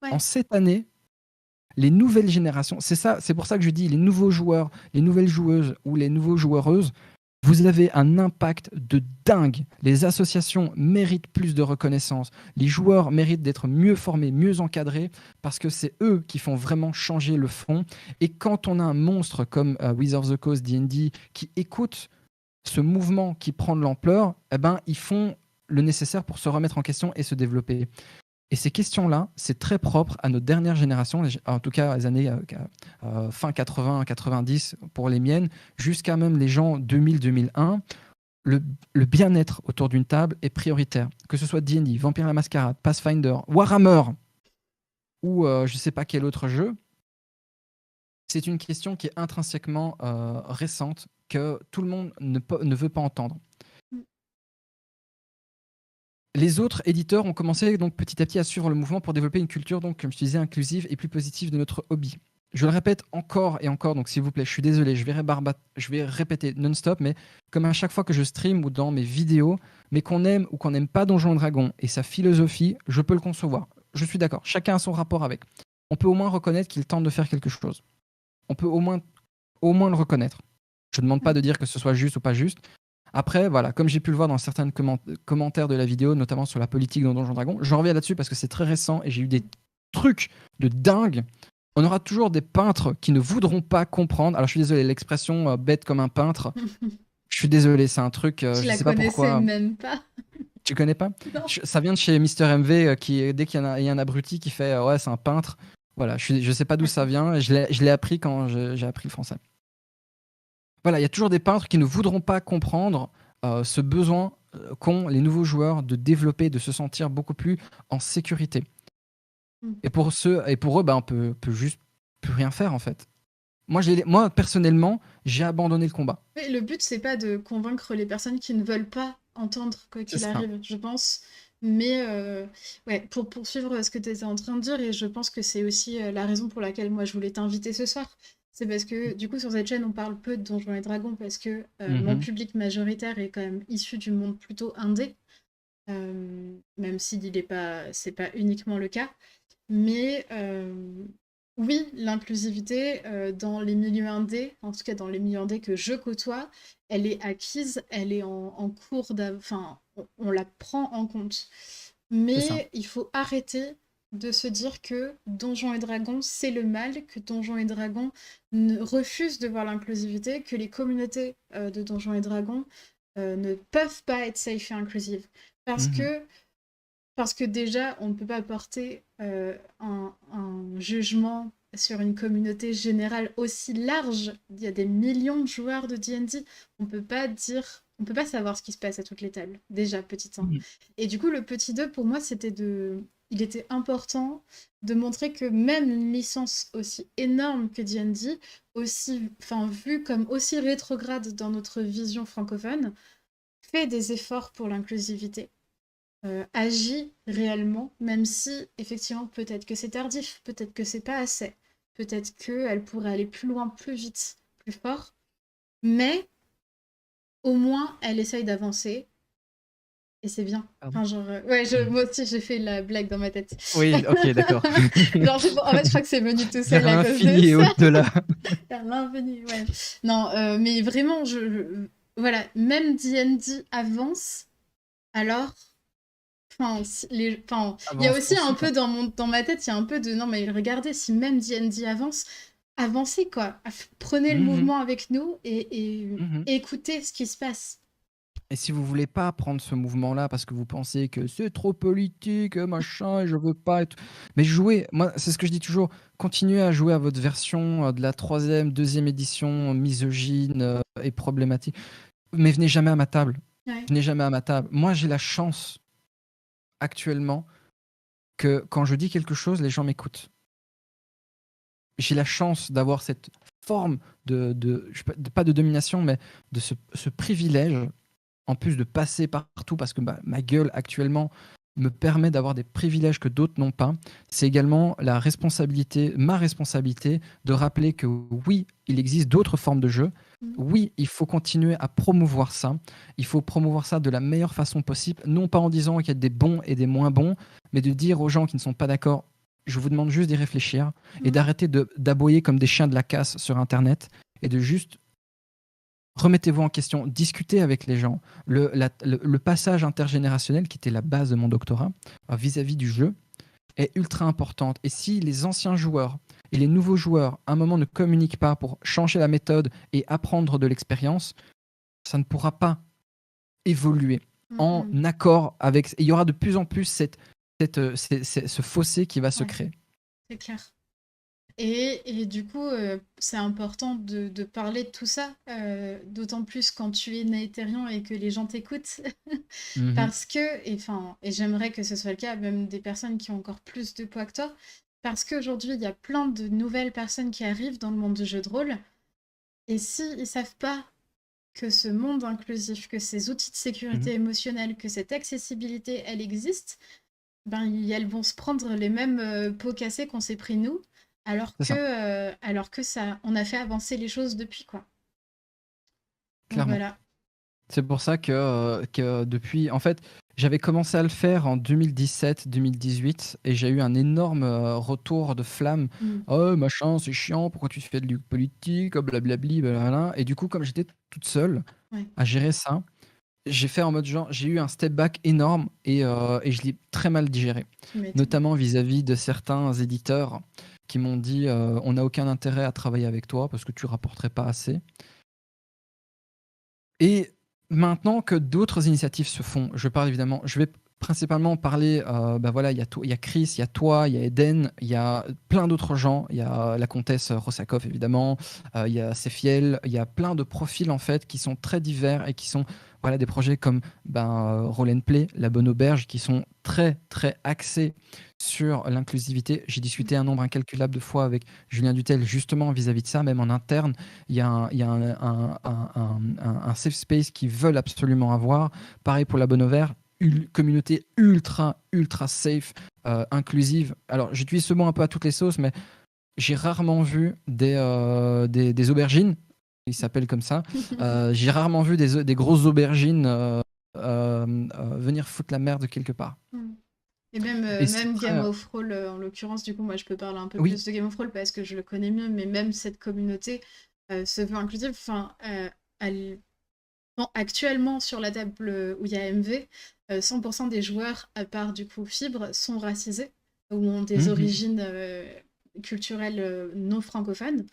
Ouais. En 7 années, les nouvelles générations, c'est pour ça que je dis les nouveaux joueurs, les nouvelles joueuses ou les nouveaux joueuses Vous avez un impact de dingue. Les associations méritent plus de reconnaissance. Les joueurs méritent d'être mieux formés, mieux encadrés, parce que c'est eux qui font vraiment changer le fond. Et quand on a un monstre comme Wizards of the Coast, D&D, qui écoute ce mouvement qui prend de l'ampleur, eh ben, ils font le nécessaire pour se remettre en question et se développer. Et ces questions-là, c'est très propre à notre dernière génération, en tout cas les années fin 80, 90 pour les miennes, jusqu'à même les gens 2000-2001. Le bien-être autour d'une table est prioritaire. Que ce soit D&D, Vampire la Mascarade, Pathfinder, Warhammer ou je ne sais pas quel autre jeu, c'est une question qui est intrinsèquement récente, que tout le monde ne veut pas entendre. Les autres éditeurs ont commencé donc petit à petit à suivre le mouvement pour développer une culture, donc, comme je te disais, inclusive et plus positive de notre hobby. Je le répète encore et encore, donc s'il vous plaît, je suis désolé, je vais répéter non-stop, mais comme à chaque fois que je stream ou dans mes vidéos, mais qu'on aime ou qu'on n'aime pas Donjons et Dragons et sa philosophie, je peux le concevoir. Je suis d'accord, chacun a son rapport avec. On peut au moins reconnaître qu'il tente de faire quelque chose. On peut au moins le reconnaître. Je ne demande pas de dire que ce soit juste ou pas juste. Après, voilà, comme j'ai pu le voir dans certains commentaires de la vidéo, notamment sur la politique dans Donjons Dragons, je reviens là-dessus parce que c'est très récent et j'ai eu des trucs de dingue. On aura toujours des peintres qui ne voudront pas comprendre. Alors, je suis désolé, l'expression bête comme un peintre, je suis désolé, c'est un truc, je sais pas pourquoi. Je la connaissais même pas. Tu connais pas? Non. Ça vient de chez Mister MV, qui, dès qu'il y a un abruti qui fait ouais, c'est un peintre. Voilà, je sais pas d'où ça vient. Je l'ai appris quand j'ai appris le français. Voilà, il y a toujours des peintres qui ne voudront pas comprendre ce besoin qu'ont les nouveaux joueurs de développer, de se sentir beaucoup plus en sécurité. Et pour eux, on peut juste plus rien faire en fait. Moi personnellement, j'ai abandonné le combat. Mais le but, c'est pas de convaincre les personnes qui ne veulent pas entendre quoi qu'il arrive, je pense. Mais ouais, pour poursuivre ce que tu étais en train de dire, et je pense que c'est aussi la raison pour laquelle moi je voulais t'inviter ce soir, c'est parce que du coup sur cette chaîne on parle peu de Donjons et Dragons parce que mon public majoritaire est quand même issu du monde plutôt indé, même si c'est pas uniquement le cas. Mais oui, l'inclusivité dans les milieux indés, en tout cas dans les milieux indés que je côtoie, elle est acquise, elle est en cours enfin, on la prend en compte. Mais il faut arrêter de se dire que Donjons et Dragons, c'est le mal, que Donjons et Dragons refuse de voir l'inclusivité, que les communautés de Donjons et Dragons ne peuvent pas être safe et inclusives. Parce que déjà, on ne peut pas porter un jugement sur une communauté générale aussi large. Il y a des millions de joueurs de D&D. On peut pas savoir ce qui se passe à toutes les tables. Déjà, petit 1. Et du coup, le petit 2, pour moi, il était important de montrer que même une licence aussi énorme que D&D, vue comme aussi rétrograde dans notre vision francophone, fait des efforts pour l'inclusivité. Agit réellement, même si effectivement peut-être que c'est tardif, peut-être que c'est pas assez, peut-être qu'elle pourrait aller plus loin, plus vite, plus fort, mais au moins elle essaye d'avancer et c'est bien. Enfin, genre, moi aussi j'ai fait la blague dans ma tête. Oui, ok, d'accord. En fait, je crois que c'est venu tout seul à cause de ça. Et au-delà. L'infini, ouais. Non, mais vraiment, voilà, même D&D avance, alors. Il y a aussi un peu dans ma tête, il y a un peu de non, mais regardez, si même D&D avance, avancez quoi. Prenez le mouvement avec nous et écoutez ce qui se passe. Et si vous voulez pas prendre ce mouvement-là parce que vous pensez que c'est trop politique, machin, et je veux pas. Mais jouez, moi, c'est ce que je dis toujours, continuez à jouer à votre version de la 3e, 2e édition misogyne et problématique. Mais venez jamais à ma table. Ouais. Venez jamais à ma table. Moi, j'ai la chance actuellement que quand je dis quelque chose, les gens m'écoutent. J'ai la chance d'avoir cette forme pas de domination, mais de ce privilège, en plus de passer partout, parce que ma gueule actuellement me permet d'avoir des privilèges que d'autres n'ont pas. C'est également ma responsabilité de rappeler que oui, il existe d'autres formes de jeu. Oui, il faut continuer à promouvoir ça. Il faut promouvoir ça de la meilleure façon possible, non pas en disant qu'il y a des bons et des moins bons, mais de dire aux gens qui ne sont pas d'accord, je vous demande juste d'y réfléchir et d'arrêter d'aboyer comme des chiens de la casse sur Internet et de juste remettez-vous en question, discutez avec les gens. Le passage intergénérationnel, qui était la base de mon doctorat, vis-à-vis du jeu, est ultra importante. Et si les anciens joueurs et les nouveaux joueurs, à un moment, ne communiquent pas pour changer la méthode et apprendre de l'expérience, ça ne pourra pas évoluer en accord avec... Il y aura de plus en plus ce fossé qui va se créer. C'est clair. Et du coup, c'est important de parler de tout ça, d'autant plus quand tu es Naetherian et que les gens t'écoutent. Parce que, et j'aimerais que ce soit le cas, même des personnes qui ont encore plus de poids que toi, parce qu'aujourd'hui, il y a plein de nouvelles personnes qui arrivent dans le monde du jeu de rôle. Et s'ils ne savent pas que ce monde inclusif, que ces outils de sécurité émotionnelle, que cette accessibilité, elle existe, ben, elles vont se prendre les mêmes pots cassés qu'on s'est pris nous, alors que ça, on a fait avancer les choses depuis, quoi. Donc, Clairement. voilà. C'est pour ça que depuis... En fait, j'avais commencé à le faire en 2017-2018 et j'ai eu un énorme retour de flamme. Oh, machin, c'est chiant, pourquoi tu fais de politique, oh, blablabli, blablabla. Et du coup, comme j'étais toute seule à gérer ça, j'ai fait en mode genre, j'ai eu un step back énorme et je l'ai très mal digéré. Notamment vis-à-vis de certains éditeurs qui m'ont dit on n'a aucun intérêt à travailler avec toi parce que tu rapporterais pas assez. Et maintenant que d'autres initiatives se font, je parle évidemment, je vais principalement parler, voilà, il y a Chris, il y a toi, il y a Eden, il y a plein d'autres gens, il y a la comtesse Rosakov évidemment, il y a Sephiel, il y a plein de profils en fait qui sont très divers et qui sont voilà, des projets comme Roll and Play, La Bonne Auberge, qui sont très très axés sur l'inclusivité. J'ai discuté un nombre incalculable de fois avec Julien Dutel justement vis-à-vis de ça, même en interne. Il y a un safe space qu'ils veulent absolument avoir. Pareil pour La Bonne Auberge, communauté ultra safe, inclusive. Alors j'utilise ce mot un peu à toutes les sauces, mais j'ai rarement vu des aubergines, ils s'appellent comme ça. J'ai rarement vu des grosses aubergines venir foutre la merde quelque part. Et même Game of Roll, en l'occurrence, du coup, moi je peux parler un peu plus de Game of Roll parce que je le connais mieux, mais même cette communauté se veut inclusive. Enfin, actuellement, sur la table où il y a MV, 100% des joueurs, à part du coup Fibre, sont racisés ou ont des origines culturelles non francophones,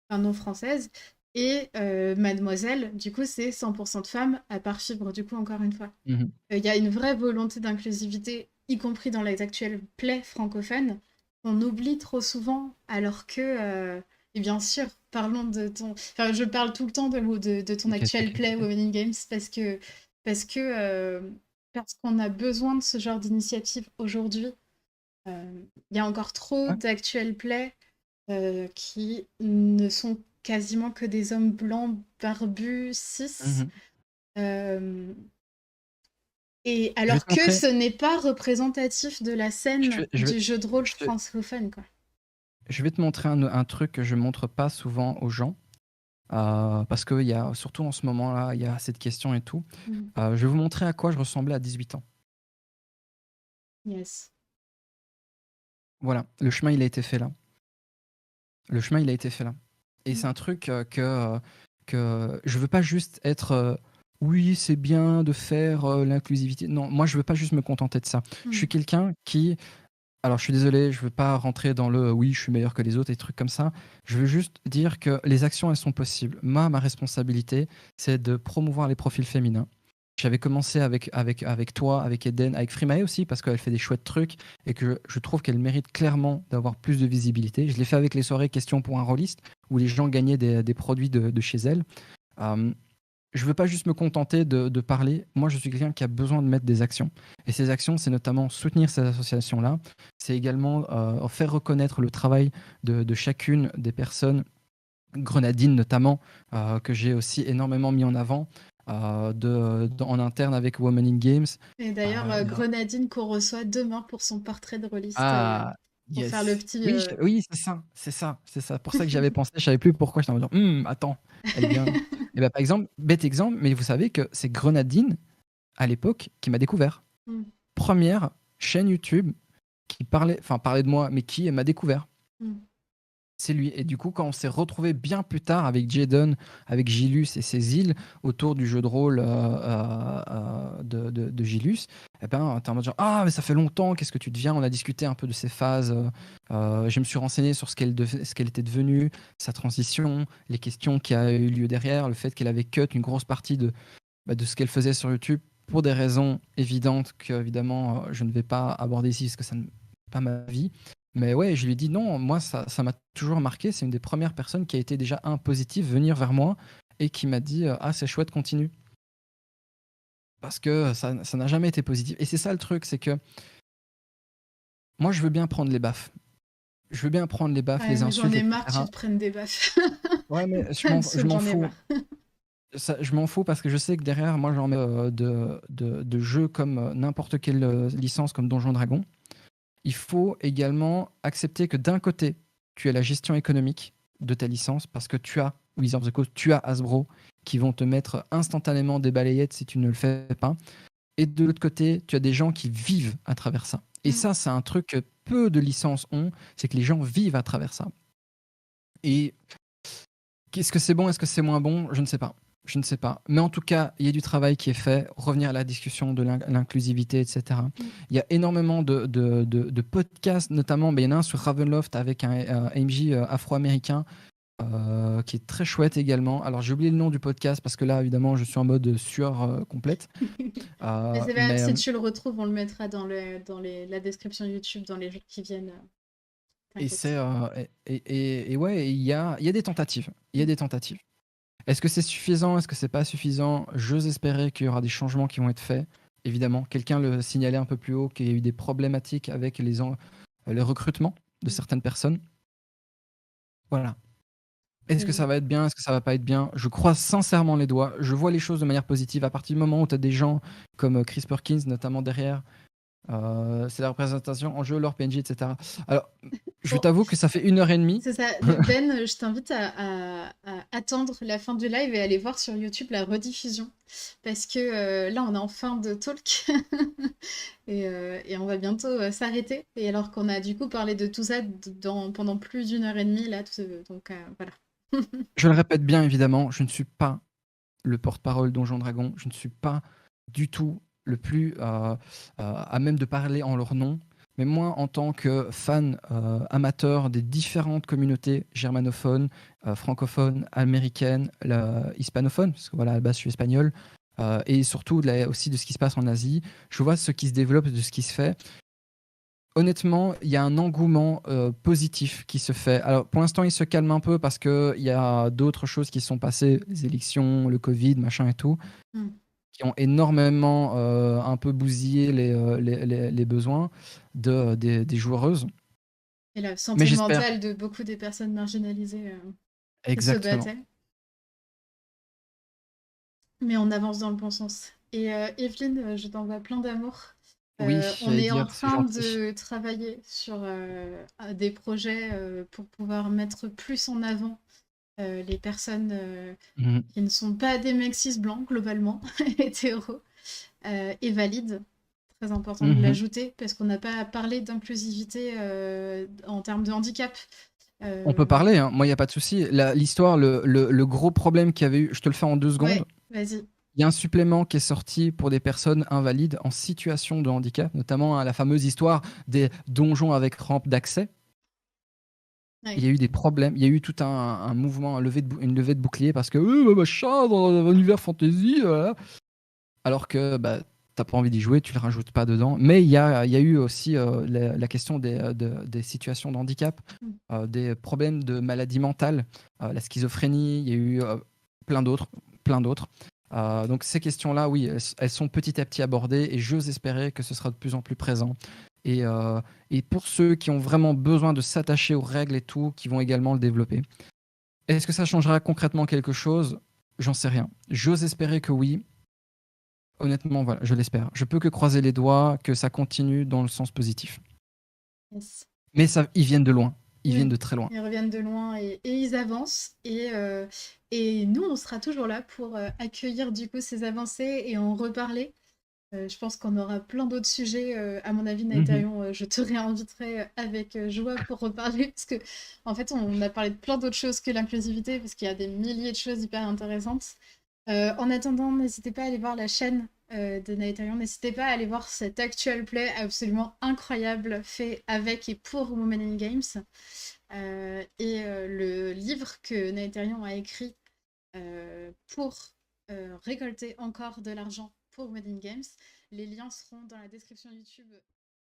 enfin non françaises. Et Mademoiselle, du coup, c'est 100% de femmes, à part Fibre, du coup, encore une fois. Il y a une vraie volonté d'inclusivité, y compris dans les actuels plays francophones, qu'on oublie trop souvent, alors que... et bien sûr, parlons de ton... Enfin, je parle tout le temps de ton actuel play Women in Games, parce qu'on a besoin de ce genre d'initiative aujourd'hui. Il y a encore trop d'actuels plays qui ne sont quasiment que des hommes blancs, barbus, cis. Et alors que ce n'est pas représentatif de la scène du jeu de rôle francophone, quoi. Je vais te montrer un truc que je montre pas souvent aux gens, parce que y a, surtout en ce moment-là, il y a cette question et tout. Je vais vous montrer à quoi je ressemblais à 18 ans. Yes. Voilà, le chemin, il a été fait là. Et c'est un truc que je veux pas juste être... oui, c'est bien de faire l'inclusivité. Non, moi, je veux pas juste me contenter de ça. Je suis quelqu'un qui... Alors, je suis désolé, je veux pas rentrer dans le oui, je suis meilleur que les autres et des trucs comme ça. Je veux juste dire que les actions, elles sont possibles. Moi, ma responsabilité, c'est de promouvoir les profils féminins. J'avais commencé avec toi, avec Eden, avec Frimae aussi, parce qu'elle fait des chouettes trucs et que je trouve qu'elle mérite clairement d'avoir plus de visibilité. Je l'ai fait avec les soirées questions pour un rôliste, où les gens gagnaient des produits de chez elle. Je ne veux pas juste me contenter de parler. Moi, je suis quelqu'un qui a besoin de mettre des actions. Et ces actions, c'est notamment soutenir ces associations-là. C'est également faire reconnaître le travail de chacune des personnes, grenadines notamment, que j'ai aussi énormément mis en avant en interne avec Women in Games. Et d'ailleurs, Grenadine qu'on reçoit demain pour son portrait de rôliste. Pour Yes. faire le petit... Oui, c'est ça. Pour ça que j'avais pensé, je savais plus pourquoi. J'étais en mode attends, elle est bien. Et bah, par exemple, bête exemple, mais vous savez que c'est Grenadine, à l'époque, qui m'a découvert. Première chaîne YouTube qui parlait de moi, mais qui m'a découvert. C'est lui. Et du coup, quand on s'est retrouvé bien plus tard avec Jaden, avec Gilus et ses îles autour du jeu de rôle de Gilus, eh ben, t'es en mode genre, ah, mais ça fait longtemps, qu'est-ce que tu deviens? On a discuté un peu de ses phases. Je me suis renseigné sur ce qu'elle était devenue, sa transition, les questions qui a eu lieu derrière, le fait qu'elle avait cut une grosse partie de ce qu'elle faisait sur YouTube pour des raisons évidentes que, évidemment, je ne vais pas aborder ici parce que ça n'est pas ma vie. Mais ouais, je lui ai dit non, moi, ça m'a toujours marqué. C'est une des premières personnes qui a été déjà un positif, venir vers moi et qui m'a dit ah, c'est chouette, continue. Parce que ça n'a jamais été positif. Et c'est ça le truc, c'est que moi, je veux bien prendre les baffes. Je veux bien prendre les baffes, Ouais, les mais j'en insultes, ai marre que tu etc. te prennes des baffes. Ouais, mais Ça me je saoule, m'en j'en ai fous. marre. Je m'en fous parce que je sais que derrière, moi, j'en mets de jeux comme n'importe quelle licence comme Donjon Dragon. Il faut également accepter que d'un côté, tu as la gestion économique de ta licence parce que tu as Wizards of the Coast, tu as Hasbro qui vont te mettre instantanément des balayettes si tu ne le fais pas. Et de l'autre côté, tu as des gens qui vivent à travers ça. Et Mm. ça, c'est un truc que peu de licences ont, c'est que les gens vivent à travers ça. Et est-ce que c'est bon, est-ce que c'est moins bon? Je ne sais pas. Je ne sais pas. Mais en tout cas, il y a du travail qui est fait. Revenir à la discussion de l'inclusivité, etc. Mm. Il y a énormément de podcasts, notamment, il y en a un sur Ravenloft avec un MJ afro-américain qui est très chouette également. Alors, j'ai oublié le nom du podcast parce que là, évidemment, je suis en mode sueur complète. Mais c'est pas grave, Mais, si tu le retrouves, on le mettra la description YouTube dans les jours qui viennent. et T'inquiète. c'est et ouais, il y a des tentatives. Il y a Mm. des tentatives. Est-ce que c'est suffisant? Est-ce que c'est pas suffisant? J'ose espérer qu'il y aura des changements qui vont être faits. Évidemment, quelqu'un le signalait un peu plus haut qu'il y a eu des problématiques avec les recrutements de Mm. certaines personnes. Voilà. Est-ce que Oui. ça va être bien? Est-ce que ça va pas être bien? Je croise sincèrement les doigts. Je vois les choses de manière positive. À partir du moment où tu as des gens comme Chris Perkins, notamment derrière, c'est la représentation en jeu, leur PNJ, etc. Alors, je Bon, t'avoue que ça fait 1 heure et demie. c'est ça. Ben, je t'invite à attendre la fin du live et aller voir sur YouTube la rediffusion. Parce que là, on est en fin de talk et on va bientôt s'arrêter. Et alors qu'on a du coup parlé de tout ça pendant plus d'1 heure et demie, là, donc voilà. Je le répète bien évidemment, je ne suis pas le porte-parole Donjon Dragon. Je ne suis pas du tout le plus à même de parler en leur nom. Mais moi, en tant que fan amateur des différentes communautés germanophones, francophones, américaines, hispanophones, parce que voilà, à la base, je suis espagnol, et surtout aussi de ce qui se passe en Asie, je vois ce qui se développe, de ce qui se fait. Honnêtement, il y a un engouement positif qui se fait. Alors, pour l'instant, il se calme un peu parce qu'il y a d'autres choses qui sont passées, les élections, le Covid, machin et tout, Mm. qui ont énormément un peu bousillé les besoins des joueuses. Et la Mais santé j'espère. mentale de beaucoup des personnes marginalisées qui se Exactement. battaient. Mais on avance dans le bon sens. Et Evelyne, je t'envoie plein d'amour. Oui, On j'allais est en dire, c'est train gentil. de travailler sur des projets pour pouvoir mettre plus en avant les personnes Mhm. qui ne sont pas des mecs cis blancs, globalement, hétéros, et valides. Très important de Mhm. l'ajouter, parce qu'on n'a pas parlé d'inclusivité en termes de handicap. On peut Euh, parler, hein. Moi, il n'y a pas de souci. L'histoire, le gros problème qu'il y avait eu, je te le fais en 2 secondes. Ouais, vas-y. Il y a un supplément qui est sorti pour des personnes invalides en situation de handicap, notamment la fameuse histoire des donjons avec rampe d'accès. Il Ouais. y a eu des problèmes, il y a eu tout un mouvement, une levée de bouclier parce que machin, dans l'univers fantasy, alors que t'as pas envie d'y jouer, tu le rajoutes pas dedans. Mais il y a eu aussi la question des situations de handicap, Mm. des problèmes de maladie mentale, la schizophrénie, il y a eu plein d'autres, plein d'autres. Donc ces questions-là, oui, elles sont petit à petit abordées et j'ose espérer que ce sera de plus en plus présent. Et, euh, et pour ceux qui ont vraiment besoin de s'attacher aux règles et tout, qui vont également le développer. Est-ce que ça changera concrètement quelque chose? J'en sais rien. J'ose espérer que oui. Honnêtement, voilà, je l'espère. Je peux que croiser les doigts, que ça continue dans le sens positif. Yes. Mais ça, ils viennent de loin. Ils viennent Oui, de très loin. ils reviennent de loin et ils avancent. Et nous, on sera toujours là pour accueillir du coup ces avancées et en reparler. Je pense qu'on aura plein d'autres sujets. À mon avis, Mhm. Naïtarion, je te réinviterai avec joie pour reparler. Parce que, en fait, on a parlé de plein d'autres choses que l'inclusivité, parce qu'il y a des milliers de choses hyper intéressantes. En attendant, n'hésitez pas à aller voir la chaîne de Naïtarion. N'hésitez pas à aller voir cet actual play absolument incroyable fait avec et pour Women in Games. Le livre que Naïtarion a écrit pour récolter encore de l'argent pour Women in Games. Les liens seront dans la description YouTube